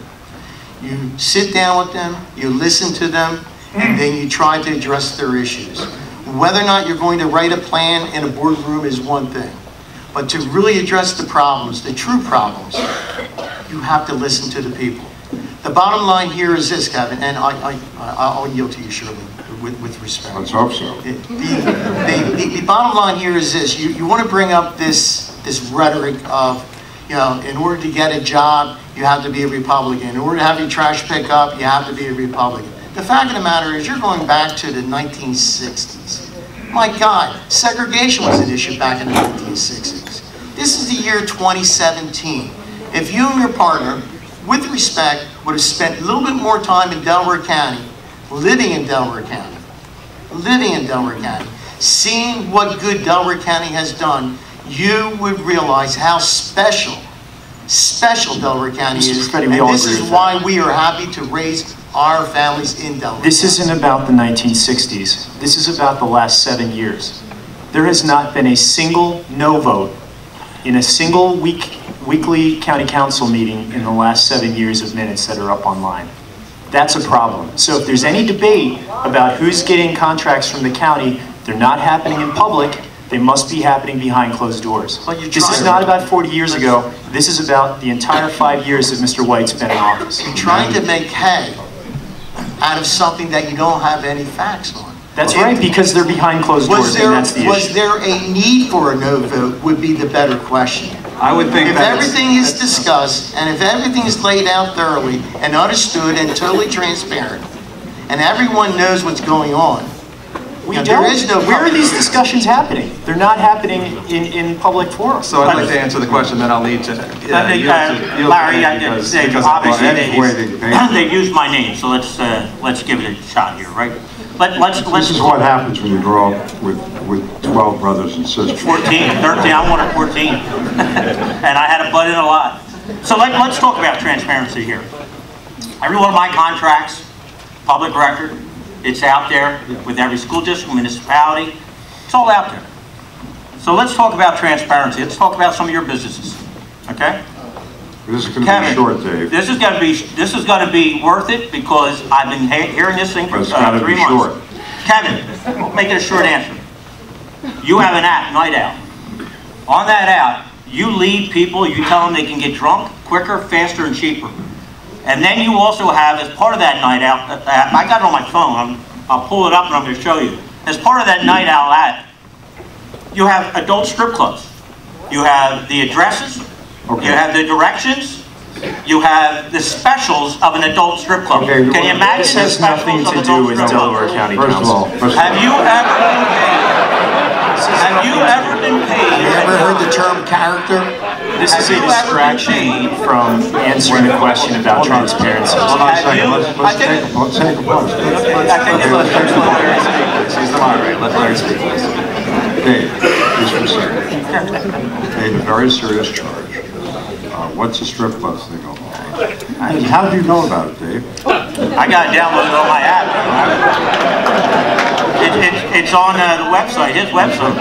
[SPEAKER 4] You sit down with them, you listen to them, and then you try to address their issues. Whether or not you're going to write a plan in a boardroom is one thing, but to really address the problems, the true problems, you have to listen to the people. The bottom line here is this, Kevin, and I'll yield to you, Shirley, with respect.
[SPEAKER 2] Let's hope so.
[SPEAKER 4] The bottom line here is this. You want to bring up this rhetoric of, you know, in order to get a job, you have to be a Republican. In order to have your trash pick up, you have to be a Republican. The fact of the matter is you're going back to the 1960s. My God, segregation was an issue back in the 1960s. This is the year 2017. If you and your partner, with respect, would have spent a little bit more time in Delaware County, living in Delaware County, seeing what good Delaware County has done, you would realize how special Delaware County is. And this is why we are happy to raise our families in Delaware.
[SPEAKER 6] This isn't about the 1960s. This is about the last 7 years. There has not been a single no vote in a single weekly county council meeting in the last 7 years of minutes that are up online. That's a problem. So if there's any debate about who's getting contracts from the county, they're not happening in public. They must be happening behind closed doors. This is not about 40 years ago. This is about the entire 5 years that Mr. White's been in office.
[SPEAKER 4] You're trying to make hay out of something that you don't have any facts on.
[SPEAKER 6] That's right, because they're behind closed doors, and that's the issue.
[SPEAKER 4] Was there a need for a no vote would be the better question.
[SPEAKER 3] I would think
[SPEAKER 4] if everything is discussed, and if everything is laid out thoroughly and understood and totally transparent, and everyone knows what's going on, there is no.
[SPEAKER 6] Where are these discussions happening? They're not happening in public forums.
[SPEAKER 3] So I'd like to answer the question, then I'll need to.
[SPEAKER 5] Larry, obviously they used my name, so let's give it a shot here, right?
[SPEAKER 2] This is what happens when you grow up with 12 brothers and sisters.
[SPEAKER 5] 14, 13, I'm one of 14. And I had a butt in a lot. So let's talk about transparency here. Every one of my contracts, public record, it's out there with every school district, municipality. It's all out there. So let's talk about transparency. Let's talk about some of your businesses, okay?
[SPEAKER 2] This is going to be short, Dave.
[SPEAKER 5] This is going to be worth it because I've been hearing this thing for 3 months. Short. Kevin, we'll make it a short answer. You have an app, Night Out. On that app, you lead people, you tell them they can get drunk quicker, faster, and cheaper. And then you also have, as part of that Night Out app, I got it on my phone, I'll pull it up and I'm going to show you. As part of that Night Out app, you have adult strip clubs. You have the addresses, you have the directions, you have the specials of an adult strip club.
[SPEAKER 2] Okay,
[SPEAKER 5] can you imagine
[SPEAKER 6] this has nothing to do with Delaware County Council.
[SPEAKER 5] Have you ever been paid?
[SPEAKER 4] Have you ever heard the term character?
[SPEAKER 6] This is a distraction from answering the question about transparency.
[SPEAKER 2] Hold on a second. Let's take a pause.
[SPEAKER 3] He's the moderator. Let Larry speak, please.
[SPEAKER 2] Dave, just for a second. Dave, a very serious charge. What's a strip club thing all about? How do you know about it, Dave?
[SPEAKER 5] I got it downloaded on my app. It's on the website, his website.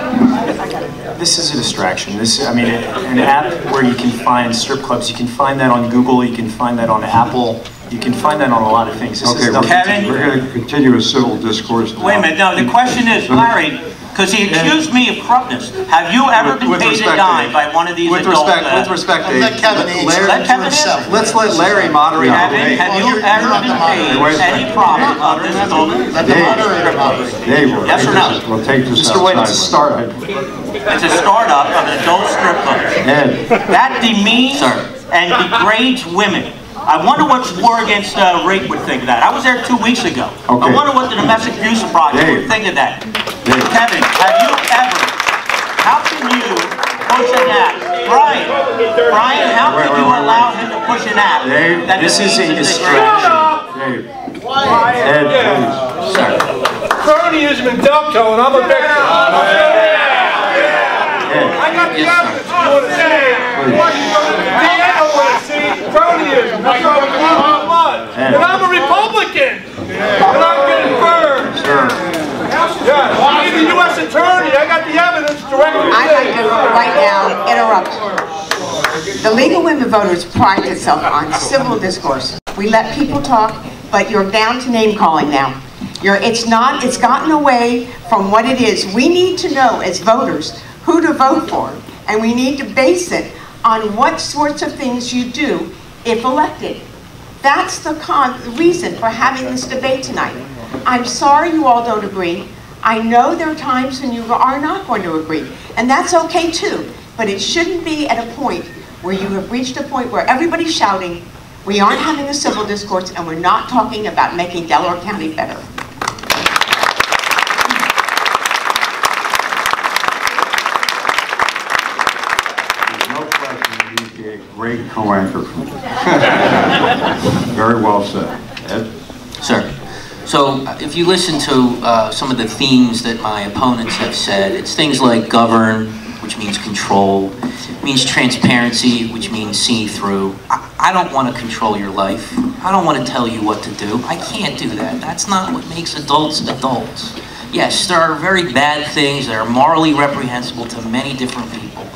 [SPEAKER 6] This is a distraction. An app where you can find strip clubs. You can find that on Google. You can find that on Apple. You can find that on a lot of things.
[SPEAKER 2] Okay,
[SPEAKER 5] Kevin,
[SPEAKER 2] we're going to continue a civil discourse now.
[SPEAKER 5] Wait a minute. No, the question is, Larry, Because he accused me of corruptness. Have you ever been paid a dime by one of these adults?
[SPEAKER 3] With respect, Dave.
[SPEAKER 4] Let Kevin answer
[SPEAKER 5] Let Kevin
[SPEAKER 4] himself.
[SPEAKER 5] answer.
[SPEAKER 3] Let's let Larry moderate the
[SPEAKER 5] Kevin,
[SPEAKER 3] debate.
[SPEAKER 5] have you ever been paid any profit on this adult?
[SPEAKER 4] Let the moderator moderate.
[SPEAKER 2] Dave,
[SPEAKER 5] Yes or no?
[SPEAKER 2] we'll take this
[SPEAKER 3] Mr. White, it's a
[SPEAKER 2] outside.
[SPEAKER 3] startup.
[SPEAKER 5] It's a startup of an adult strip club.
[SPEAKER 2] Ed,
[SPEAKER 5] That demeans and degrades women. I wonder what War Against Rape would think of that. I was there 2 weeks ago.
[SPEAKER 2] Okay.
[SPEAKER 5] I wonder what the Domestic Abuse Project would
[SPEAKER 2] Dave.
[SPEAKER 5] think of that.
[SPEAKER 2] Dave.
[SPEAKER 5] Kevin, have you ever, how can you push an act? Brian, how can you allow him to push an act?
[SPEAKER 2] Dave,
[SPEAKER 5] that
[SPEAKER 6] this is a
[SPEAKER 5] demeans and
[SPEAKER 6] distraction.
[SPEAKER 2] Dave. Ed, please.
[SPEAKER 8] Cronyism in Delco, and I'm a victim. I got the evidence you want to see. What you want to see? Cronyism. That's what I'm talking about. And I'm a Republican. And I'm getting burned. Yeah, I'm the U.S. Attorney. I got the evidence directly.
[SPEAKER 1] I'd like to right now interrupt. The League of Women Voters prides itself on civil discourse. We let people talk, but you're down to name calling now. It's gotten away from what it is. We need to know as voters who to vote for, and we need to base it on what sorts of things you do if elected. That's the reason for having this debate tonight. I'm sorry you all don't agree. I know there are times when you are not going to agree, and that's okay too, but it shouldn't be at a point where you have reached a point where everybody's shouting, we aren't having a civil discourse, and we're not talking about making Delaware County better.
[SPEAKER 2] Great co-anchor for me. Very well said. Ed?
[SPEAKER 7] Sir. So if you listen to some of the themes that my opponents have said, it's things like govern, which means control, means transparency, which means see through. I don't want to control your life. I don't want to tell you what to do. I can't do that. That's not what makes adults adults. Yes, there are very bad things that are morally reprehensible to many different people.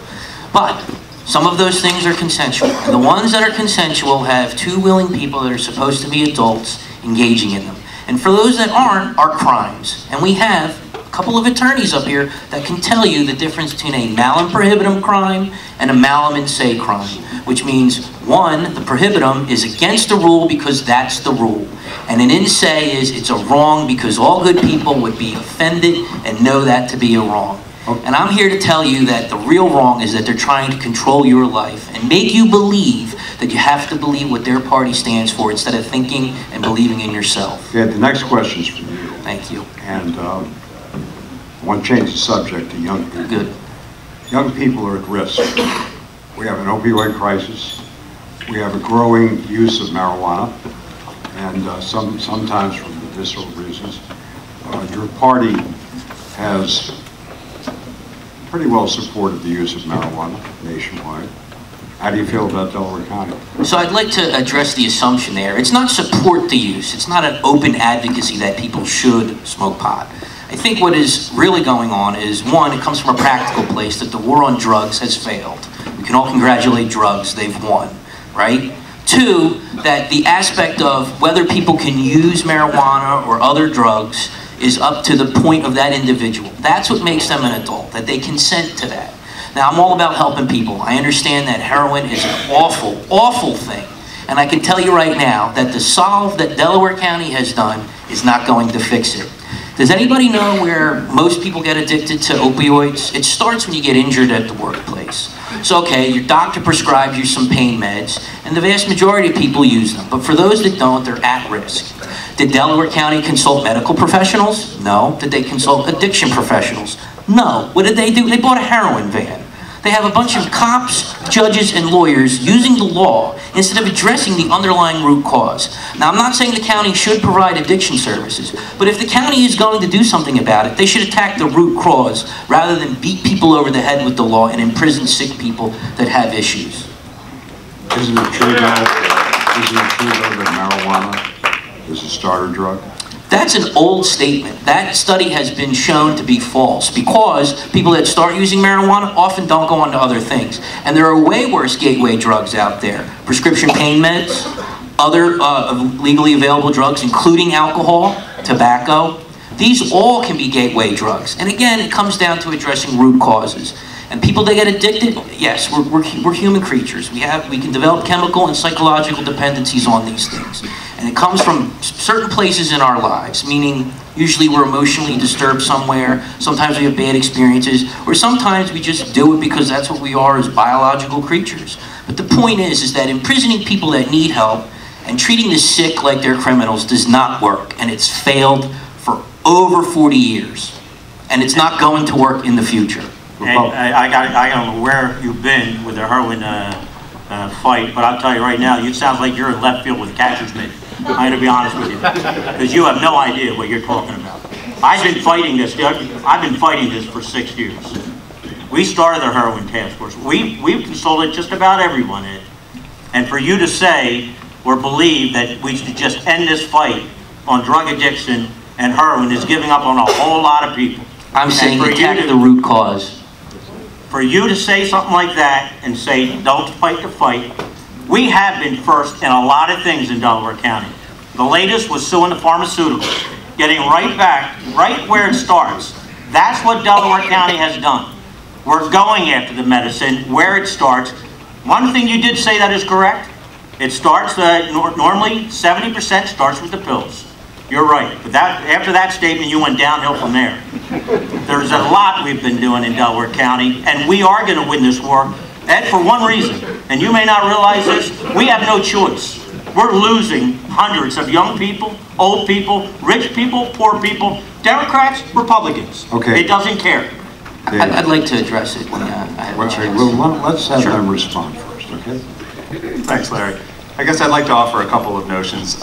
[SPEAKER 7] But some of those things are consensual. And the ones that are consensual have two willing people that are supposed to be adults engaging in them. And for those that aren't, are crimes. And we have a couple of attorneys up here that can tell you the difference between a malum prohibitum crime and a malum in se crime. Which means, one, the prohibitum is against the rule because that's the rule. And an in se is it's a wrong because all good people would be offended and know that to be a wrong. And I'm here to tell you that the real wrong is that they're trying to control your life and make you believe that you have to believe what their party stands for instead of thinking and believing in yourself.
[SPEAKER 2] Okay, the next question is for you.
[SPEAKER 7] Thank you.
[SPEAKER 2] And I want to change the subject to young people.
[SPEAKER 7] Good.
[SPEAKER 2] Young people are at risk. We have an opioid crisis. We have a growing use of marijuana, and sometimes for medicinal reasons. Your party has pretty well supported the use of marijuana nationwide. How do you feel about Delaware County?
[SPEAKER 7] So I'd like to address the assumption there. It's not support the use. It's not an open advocacy that people should smoke pot. I think what is really going on is, one, it comes from a practical place that the war on drugs has failed. We can all congratulate drugs, they've won, right? Two, that the aspect of whether people can use marijuana or other drugs is up to the point of that individual. That's what makes them an adult, that they consent to that. Now, I'm all about helping people. I understand that heroin is an awful, awful thing. And I can tell you right now that the solve that Delaware County has done is not going to fix it. Does anybody know where most people get addicted to opioids? It starts when you get injured at the workplace. So, okay, your doctor prescribes you some pain meds, and the vast majority of people use them. But for those that don't, they're at risk. Did Delaware County consult medical professionals? No. Did they consult addiction professionals? No. What did they do? They bought a heroin van. They have a bunch of cops, judges, and lawyers using the law instead of addressing the underlying root cause. Now, I'm not saying the county should provide addiction services, but if the county is going to do something about it, they should attack the root cause rather than beat people over the head with the law and imprison sick people that have issues.
[SPEAKER 2] Isn't it true though that marijuana is a starter drug?
[SPEAKER 7] That's an old statement. That study has been shown to be false because people that start using marijuana often don't go on to other things. And there are way worse gateway drugs out there. Prescription pain meds, other legally available drugs, including alcohol, tobacco. These all can be gateway drugs. And again, it comes down to addressing root causes. And people that get addicted, yes, we're human creatures. We can develop chemical and psychological dependencies on these things. And it comes from certain places in our lives, meaning usually we're emotionally disturbed somewhere, sometimes we have bad experiences, or sometimes we just do it because that's what we are as biological creatures. But the point is that imprisoning people that need help and treating the sick like they're criminals does not work, and it's failed for over 40 years. And it's not going to work in the future.
[SPEAKER 5] And I don't know where you've been with the heroin fight, but I'll tell you right now, it sounds like you're in left field with catcher's mitt. I'm going to be honest with you, because you have no idea what you're talking about. I've been fighting this for 6 years. We started the heroin task force. We've consulted just about everyone, Ed. And for you to say or believe that we should just end this fight on drug addiction and heroin is giving up on a whole lot of people.
[SPEAKER 7] I'm saying attack the root cause.
[SPEAKER 5] For you to say something like that and say, don't fight the fight, we have been first in a lot of things in Delaware County. The latest was suing the pharmaceuticals, getting right back, right where it starts. That's what Delaware County has done. We're going after the medicine, where it starts. One thing you did say that is correct. It starts, normally 70% starts with the pills. You're right, but after that statement, you went downhill from there. There's a lot we've been doing in Delaware County, and we are going to win this war, Ed, for one reason, and you may not realize this, we have no choice. We're losing hundreds of young people, old people, rich people, poor people, Democrats, Republicans.
[SPEAKER 2] Okay.
[SPEAKER 5] It doesn't care.
[SPEAKER 7] I'd like to address it when I have a chance.
[SPEAKER 2] Well, let's have them respond first, okay?
[SPEAKER 3] Thanks, Larry. I guess I'd like to offer a couple of notions.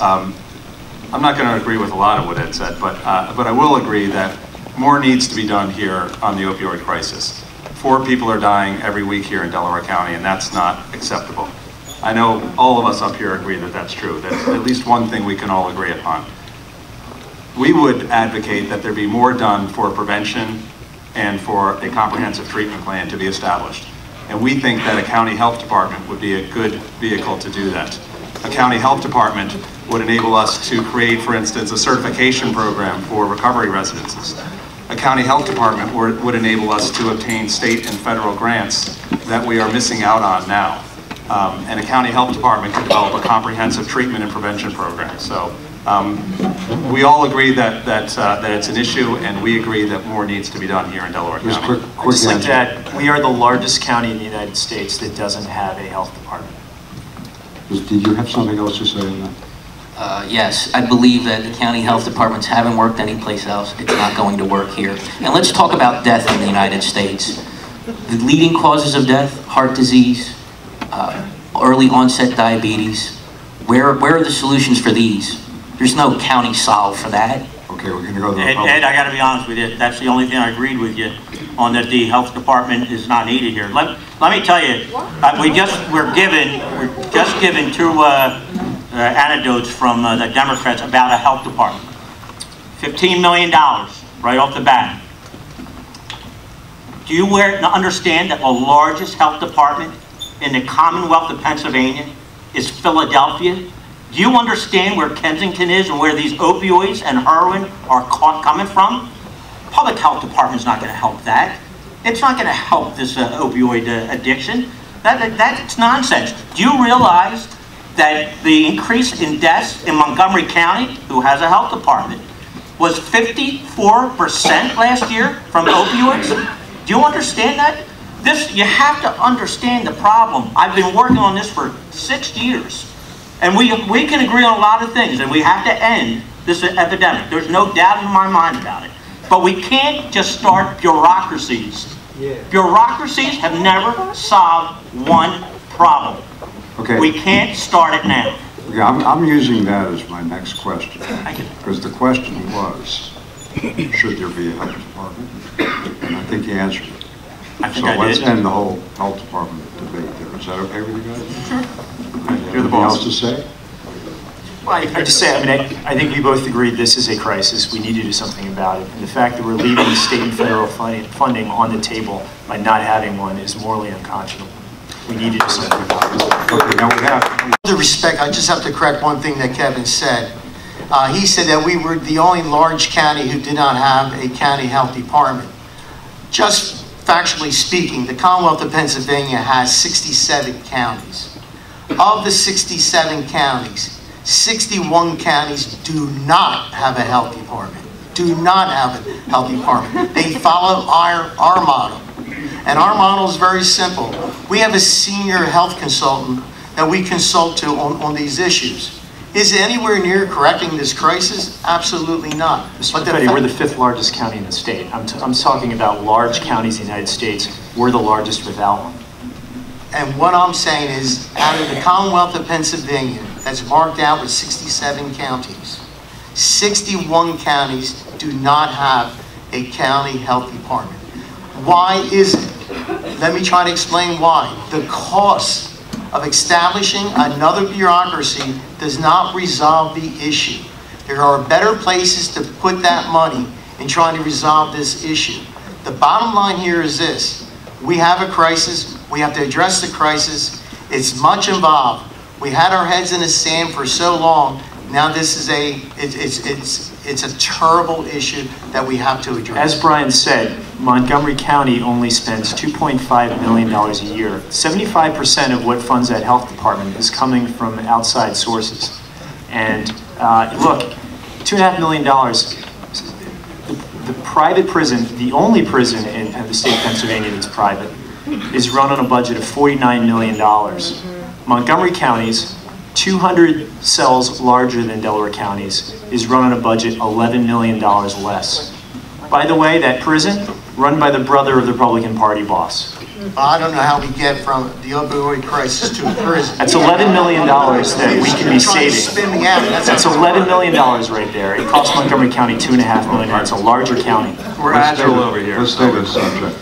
[SPEAKER 3] I'm not going to agree with a lot of what Ed said, but I will agree that more needs to be done here on the opioid crisis. 4 people are dying every week here in Delaware County, and that's not acceptable. I know all of us up here agree that that's true. That's at least one thing we can all agree upon. We would advocate that there be more done for prevention and for a comprehensive treatment plan to be established. And we think that a county health department would be a good vehicle to do that. A county health department would enable us to create, for instance, a certification program for recovery residences. A county health department would enable us to obtain state and federal grants that we are missing out on now. And a county health department could develop a comprehensive treatment and prevention program. So we all agree that it's an issue, and we agree that more needs to be done here in Delaware County.
[SPEAKER 6] Just like that, we are the largest county in the United States that doesn't have a health department.
[SPEAKER 2] Did you have something else to say on that?
[SPEAKER 7] Yes, I believe that the county health departments haven't worked anyplace else. It's not going to work here. And let's talk about death in the United States. The leading causes of death: heart disease, early onset diabetes. Where are the solutions for these? There's no county solve for that.
[SPEAKER 2] Okay, we're going to go to the
[SPEAKER 5] Ed, I got to be honest with you. That's the only thing I agreed with you on, that the health department is not needed here. Let me tell you, we're just given 2 anecdotes from the Democrats about a health department. $15 million right off the bat. Do you understand that the largest health department in the Commonwealth of Pennsylvania is Philadelphia? Do you understand where Kensington is and where these opioids and heroin are coming from? Public health department's not going to help that. It's not going to help this opioid addiction. That's nonsense. Do you realize that the increase in deaths in Montgomery County, who has a health department, was 54% last year from opioids? Do you understand that? You have to understand the problem. I've been working on this for 6 years. And we can agree on a lot of things, and we have to end this epidemic. There's no doubt in my mind about it. But we can't just start bureaucracies. Yeah. Bureaucracies have never solved one problem.
[SPEAKER 2] Okay.
[SPEAKER 5] We can't start it now.
[SPEAKER 2] Okay, I'm using that as my next question. Because the question was, should there be a health department? And I think you answered it. So let's end the whole health department debate there. Is that okay with you guys? Sure. Anything else to say?
[SPEAKER 6] Well, I just say, I think we both agreed this is a crisis. We need to do something about it. And the fact that we're leaving state and federal funding on the table by not having one is morally unconscionable. We need to do something about it.
[SPEAKER 2] Okay, now we have...
[SPEAKER 4] With all due respect, I just have to correct one thing that Kevin said. He said that we were the only large county who did not have a county health department. Just factually speaking, the Commonwealth of Pennsylvania has 67 counties. Of the 67 counties, 61 counties do not have a health department. Do not have a health department. They follow our model. And our model is very simple. We have a senior health consultant that we consult to on these issues. Is it anywhere near correcting this crisis? Absolutely not.
[SPEAKER 6] Mr. Petty, we're the 5th largest county in the state. I'm talking about large counties in the United States. We're the largest without one.
[SPEAKER 4] And what I'm saying is, out of the Commonwealth of Pennsylvania, that's marked out with 67 counties, 61 counties do not have a county health department. Why is it? Let me try to explain why. The cost of establishing another bureaucracy does not resolve the issue. There are better places to put that money in trying to resolve this issue. The bottom line here is this. We have a crisis. We have to address the crisis. It's much involved. We had our heads in the sand for so long. Now this is it's a terrible issue that we have to address.
[SPEAKER 6] As Brian said, Montgomery County only spends $2.5 million a year. 75% of what funds that health department is coming from outside sources. And look, $2.5 million, the private prison, the only prison in the state of Pennsylvania that's private, is run on a budget of $49 million. Montgomery County's 200 cells larger than Delaware County's is run on a budget $11 million less. By the way, that prison, run by the brother of the Republican Party boss.
[SPEAKER 4] I don't know how we get from the opioid crisis to a prison.
[SPEAKER 6] That's $11 million that we can be saving. That's $11 million right there. It costs Montgomery County $2.5 million. It's a larger county.
[SPEAKER 3] We're agile over here.
[SPEAKER 2] Let's take this subject.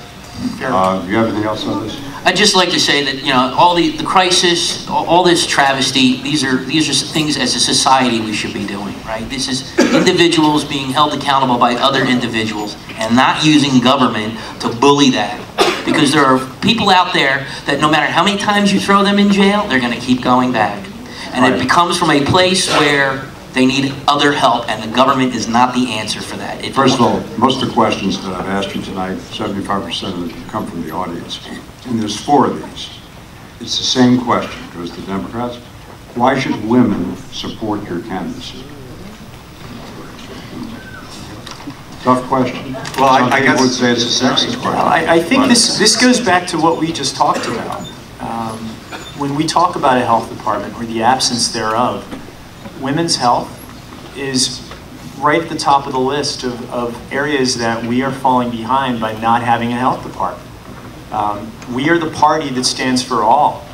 [SPEAKER 2] Do you have anything else on this?
[SPEAKER 7] I'd just like to say that, you know, all the crisis, all this travesty, these are things as a society we should be doing, right? This is individuals being held accountable by other individuals and not using government to bully that. Because there are people out there that no matter how many times you throw them in jail, they're going to keep going back. And it becomes from a place where they need other help, and the government is not the answer for that.
[SPEAKER 2] First of all, most of the questions that I've asked you tonight, 75% of them come from the audience. And there's 4 of these. It's the same question. It goes to the Democrats. Why should women support your candidacy? Tough question.
[SPEAKER 3] Well, I guess
[SPEAKER 2] would say it's a sexist question.
[SPEAKER 6] I think this goes back to what we just talked about. When we talk about a health department, or the absence thereof, women's health is right at the top of the list of areas that we are falling behind by not having a health department. We are the party that stands for all,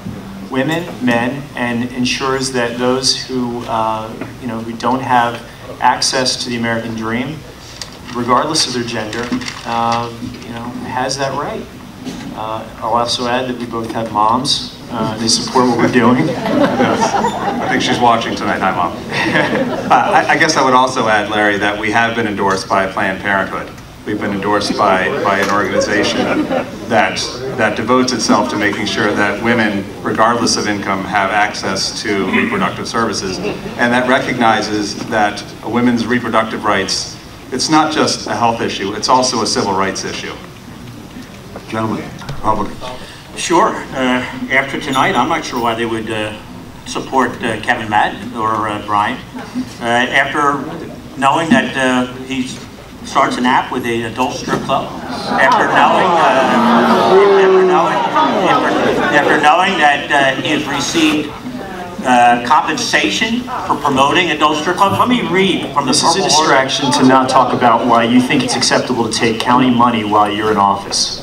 [SPEAKER 6] women, men, and ensures that those who who don't have access to the American dream, regardless of their gender, has that right. I'll also add that we both have moms. They support what we're doing.
[SPEAKER 3] I think she's watching tonight. Hi, Mom. I guess I would also add, Larry, that we have been endorsed by Planned Parenthood. We've been endorsed by an organization that devotes itself to making sure that women, regardless of income, have access to reproductive services, and that recognizes that a women's reproductive rights, it's not just a health issue, it's also a civil rights issue.
[SPEAKER 2] Gentlemen, Republicans.
[SPEAKER 5] Sure. After tonight, I'm not sure why they would support Kevin Madden or Brian. After knowing that he starts an app with an adult strip club, after knowing that he has received compensation for promoting adult strip clubs. Let me read from the
[SPEAKER 6] This is a distraction to not talk about why you think it's acceptable to take county money while you're in office.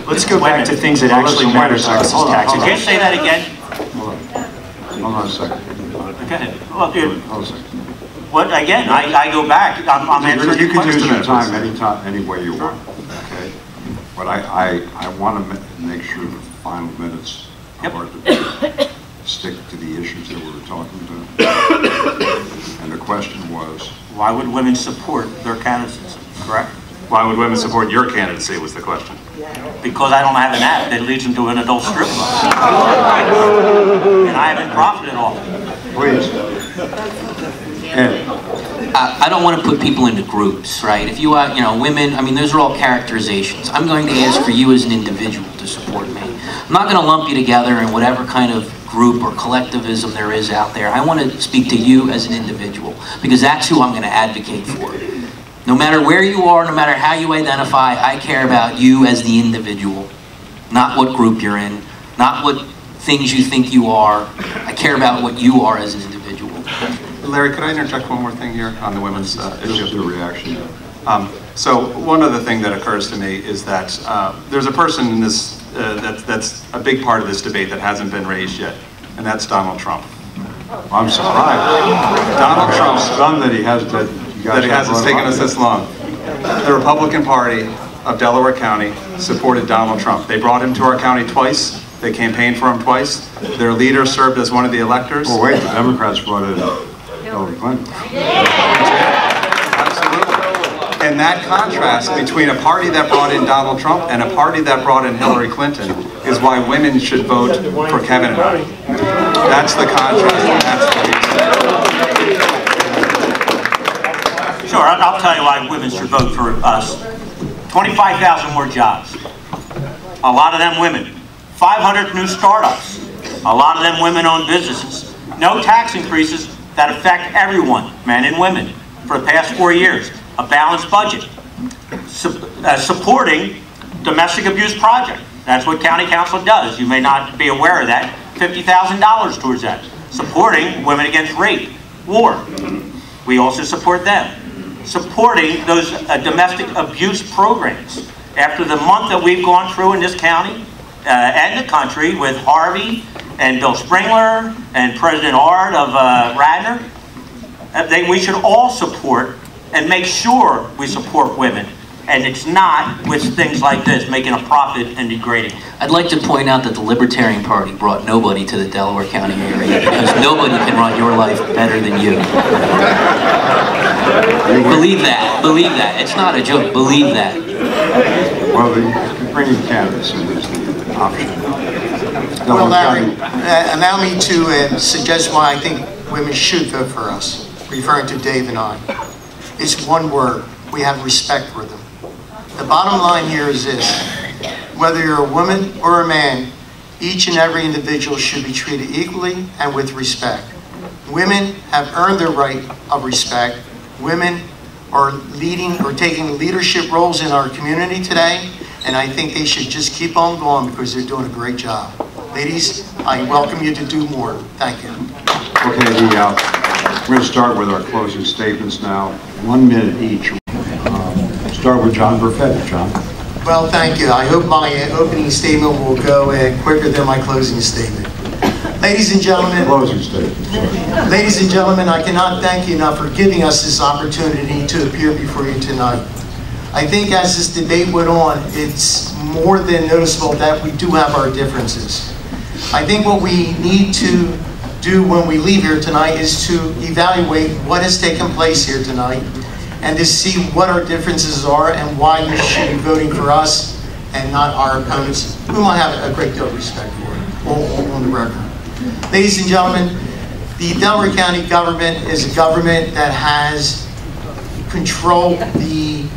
[SPEAKER 6] Let's go back to things that actually matter to us as taxpayers.
[SPEAKER 5] Can you say that again?
[SPEAKER 2] Hold on a second.
[SPEAKER 5] Go ahead. Well, dude,
[SPEAKER 2] Hold on a second.
[SPEAKER 5] what, again, I go back. I'm answering
[SPEAKER 2] You
[SPEAKER 5] the
[SPEAKER 2] can use
[SPEAKER 5] question.
[SPEAKER 2] your time any way you want, okay? But I want to make sure the final minutes are to stick to the issues that we were talking about. And the question was?
[SPEAKER 5] Why would women support their candidacy, correct?
[SPEAKER 3] Why would women support your candidacy was the question.
[SPEAKER 5] Because I don't have an app that leads them to an adult strip club. And I haven't profited off.
[SPEAKER 2] Please. Ed.
[SPEAKER 7] I don't want to put people into groups, right? If you are, women, I mean, those are all characterizations. I'm going to ask for you as an individual to support me. I'm not going to lump you together in whatever kind of group or collectivism there is out there. I want to speak to you as an individual, because that's who I'm going to advocate for. No matter where you are, no matter how you identify, I care about you as the individual, not what group you're in, not what things you think you are. I care about what you are as an individual.
[SPEAKER 3] Larry, could I interject one more thing here on the women's issue?
[SPEAKER 2] Just a reaction.
[SPEAKER 3] So one other thing that occurs to me is that there's a person in this that's a big part of this debate that hasn't been raised yet, and that's Donald Trump.
[SPEAKER 2] I'm surprised.
[SPEAKER 3] Donald Trump's
[SPEAKER 2] stunned that he hasn't
[SPEAKER 3] taken us this long. The Republican Party of Delaware County supported Donald Trump. They brought him to our county twice. They campaigned for him twice. Their leader served as one of the electors.
[SPEAKER 2] Oh wait, the Democrats brought in Hillary Clinton.
[SPEAKER 3] Absolutely. And that contrast between a party that brought in Donald Trump and a party that brought in Hillary Clinton is why women should vote for Kevin and I. That's the contrast, and that's the reason.
[SPEAKER 5] Sure, I'll tell you why women should vote for us. 25,000 more jobs. A lot of them women. 500 new startups. A lot of them women-owned businesses. No tax increases that affect everyone, men and women, for the past 4 years. A balanced budget. Supporting domestic abuse project. That's what county council does. You may not be aware of that. $50,000 towards that. Supporting women against rape, war. We also support them. Supporting those domestic abuse programs. After the month that we've gone through in this county and the country with Harvey and Bill Springler and President Ard of Radnor, we should all support and make sure we support women. And it's not with things like this, making a profit and degrading.
[SPEAKER 7] I'd like to point out that the Libertarian Party brought nobody to the Delaware County area, because nobody can run your life better than you. Believe that. Believe that. It's not a joke. Believe that.
[SPEAKER 2] Well, bringing candidates in is the option.
[SPEAKER 4] Well, Larry, allow me to suggest why I think women should vote for us, referring to Dave and I. It's one word. We have respect for them. The bottom line here is this. Whether you're a woman or a man, each and every individual should be treated equally and with respect. Women have earned their right of respect. Women are leading or taking leadership roles in our community today, and I think they should just keep on going because they're doing a great job. Ladies, I welcome you to do more. Thank you.
[SPEAKER 2] Okay, we're going to start with our closing statements now. 1 minute each. Start with John Burfetti. John.
[SPEAKER 4] Well, thank you. I hope my opening statement will go quicker than my closing statement. Ladies and gentlemen,
[SPEAKER 2] Closing statement.
[SPEAKER 4] ladies and gentlemen, I cannot thank you enough for giving us this opportunity to appear before you tonight. I think as this debate went on, it's more than noticeable that we do have our differences. I think what we need to do when we leave here tonight is to evaluate what has taken place here tonight and to see what our differences are and why you should be voting for us and not our opponents, whom I have a great deal of respect for, on the record. Ladies and gentlemen, the Delaware County government is a government that has controlled the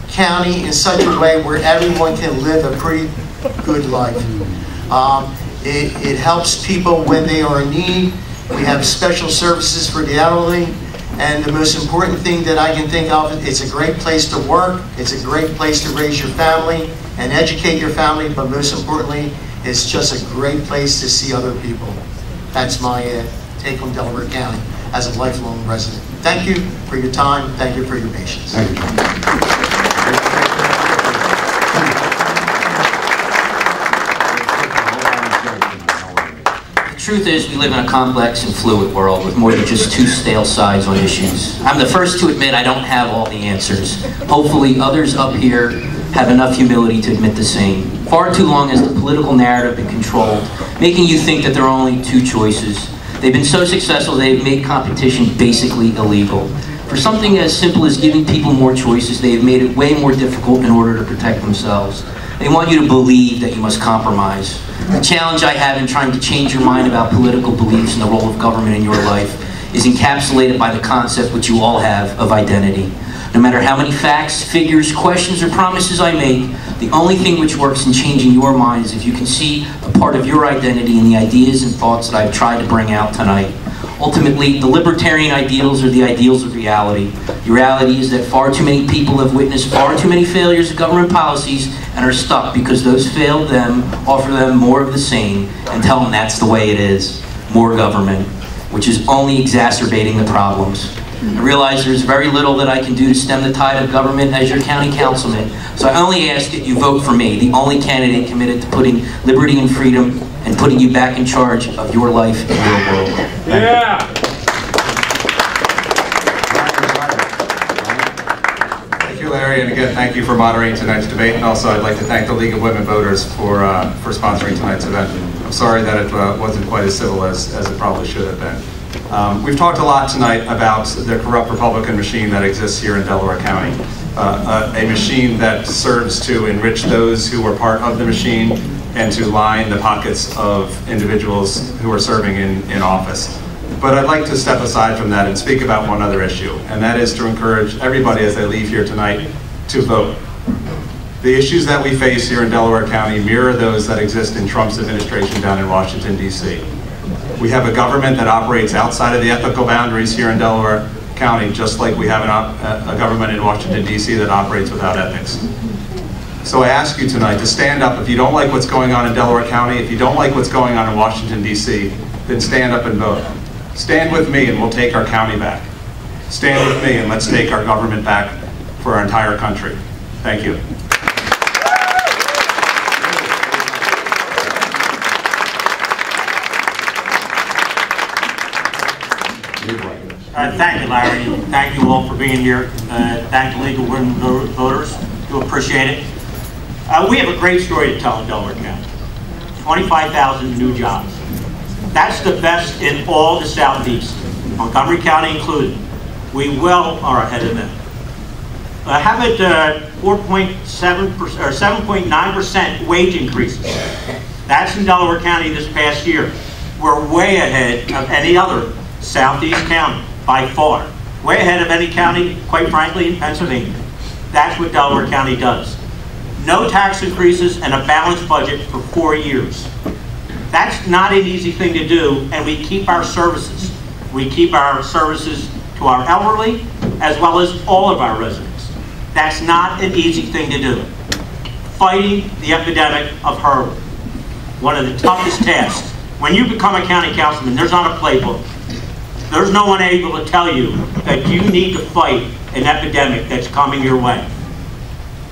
[SPEAKER 4] county in such a way where everyone can live a pretty good life. It helps people when they are in need. We have special services for the elderly. And the most important thing that I can think of, it's a great place to work, it's a great place to raise your family and educate your family, but most importantly, it's just a great place to see other people. That's my take on Delaware County as a lifelong resident. Thank you for your time, thank you for your patience.
[SPEAKER 2] Thank you, John.
[SPEAKER 7] The truth is, we live in a complex and fluid world with more than just two stale sides on issues. I'm the first to admit I don't have all the answers. Hopefully others up here have enough humility to admit the same. Far too long has the political narrative been controlled, making you think that there are only two choices. They've been so successful they've made competition basically illegal. For something as simple as giving people more choices, they have made it way more difficult in order to protect themselves. They want you to believe that you must compromise. The challenge I have in trying to change your mind about political beliefs and the role of government in your life is encapsulated by the concept which you all have of identity. No matter how many facts, figures, questions, or promises I make, the only thing which works in changing your mind is if you can see a part of your identity in the ideas and thoughts that I've tried to bring out tonight. Ultimately, the libertarian ideals are the ideals of reality. The reality is that far too many people have witnessed far too many failures of government policies and are stuck because those failed them offer them more of the same and tell them that's the way it is. More government, which is only exacerbating the problems. I realize there's very little that I can do to stem the tide of government as your county councilman, so I only ask that you vote for me, the only candidate committed to putting liberty and freedom and putting you back in charge of your life and your world.
[SPEAKER 8] Yeah!
[SPEAKER 3] Thank you, Larry, and again, thank you for moderating tonight's debate, and also I'd like to thank the League of Women Voters for sponsoring tonight's event. I'm sorry that it wasn't quite as civil as it probably should have been. We've talked a lot tonight about the corrupt Republican machine that exists here in Delaware County. A machine that serves to enrich those who are part of the machine and to line the pockets of individuals who are serving in office. But I'd like to step aside from that and speak about one other issue, and that is to encourage everybody as they leave here tonight to vote. The issues that we face here in Delaware County mirror those that exist in Trump's administration down in Washington, D.C. We have a government that operates outside of the ethical boundaries here in Delaware County, just like we have a government in Washington, D.C. that operates without ethics. So I ask you tonight to stand up. If you don't like what's going on in Delaware County, if you don't like what's going on in Washington, D.C., then stand up and vote. Stand with me and we'll take our county back. Stand with me and let's take our government back for our entire country. Thank you.
[SPEAKER 5] Thank you, Larry. Thank you all for being here. Thank the League of Women Voters. Do appreciate it. We have a great story to tell in Delaware County. 25,000 new jobs. That's the best in all the Southeast, Montgomery County included. We well are ahead of them. Have it 4.7% or 7.9% wage increases. That's in Delaware County this past year. We're way ahead of any other Southeast county by far. Way ahead of any county, quite frankly, in Pennsylvania. That's what Delaware County does. No tax increases and a balanced budget for 4 years. That's not an easy thing to do, and we keep our services. We keep our services to our elderly as well as all of our residents. That's not an easy thing to do. Fighting the epidemic of heroin, one of the toughest tasks. When you become a county councilman, there's not a playbook. There's no one able to tell you that you need to fight an epidemic that's coming your way.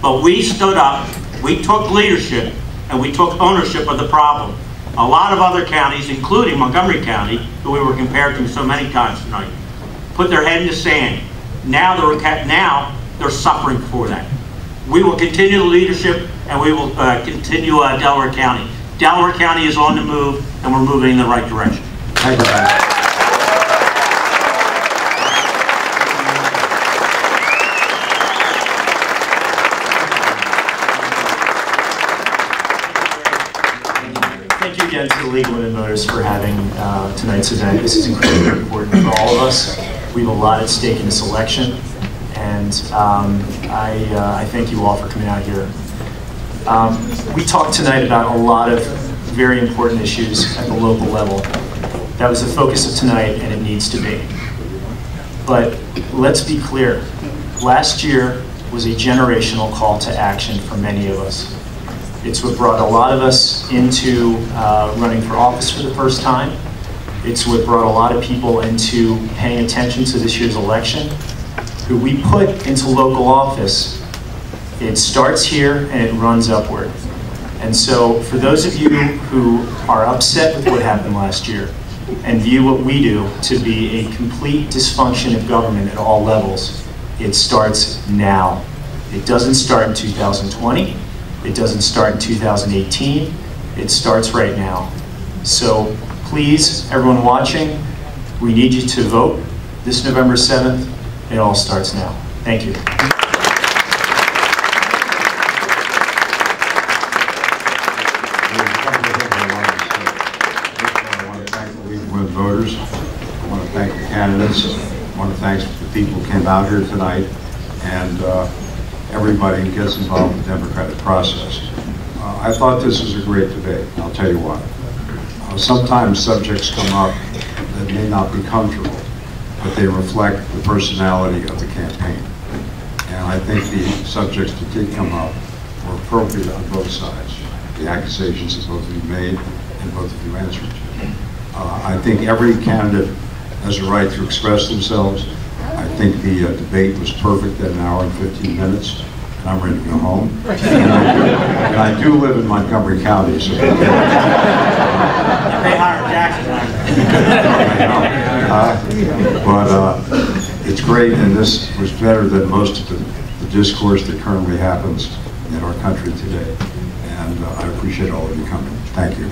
[SPEAKER 5] But we stood up, we took leadership, and we took ownership of the problem. A lot of other counties, including Montgomery County, who we were compared to so many times tonight, put their head in the sand. Now they're suffering for that. We will continue the leadership, and we will continue Delaware County. Delaware County is on the move, and we're moving in the right direction.
[SPEAKER 2] Thank you.
[SPEAKER 6] Thank you again to the League of Women Voters for having tonight's event. This is incredibly important for all of us. We have a lot at stake in this election, and I thank you all for coming out here. We talked tonight about a lot of very important issues at the local level. That was the focus of tonight, and it needs to be. But let's be clear. Last year was a generational call to action for many of us. It's what brought a lot of us into running for office for the first time. It's what brought a lot of people into paying attention to this year's election, who we put into local office. It starts here and it runs upward. And so for those of you who are upset with what happened last year and view what we do to be a complete dysfunction of government at all levels, it starts now. It doesn't start in 2020. It doesn't start in 2018. It starts right now. So please, everyone watching, we need you to vote this November 7th. It all starts now. Thank you.
[SPEAKER 2] I want to thank the League of Women Voters. I want to thank the candidates. I want to thank the people who came out here tonight and everybody who gets involved in the democratic process. I thought this was a great debate, and I'll tell you why. Sometimes subjects come up that may not be comfortable, but they reflect the personality of the campaign. And I think the subjects that did come up were appropriate on both sides. The accusations that both of you made and both of you answered to. I think every candidate has a right to express themselves. I think the debate was perfect at 1 hour and 15 minutes, and I'm ready to go home. And I do live in Montgomery County, so...
[SPEAKER 5] They hired Jackson.
[SPEAKER 2] But it's great, and this was better than most of the discourse that currently happens in our country today. And I appreciate all of you coming. Thank you.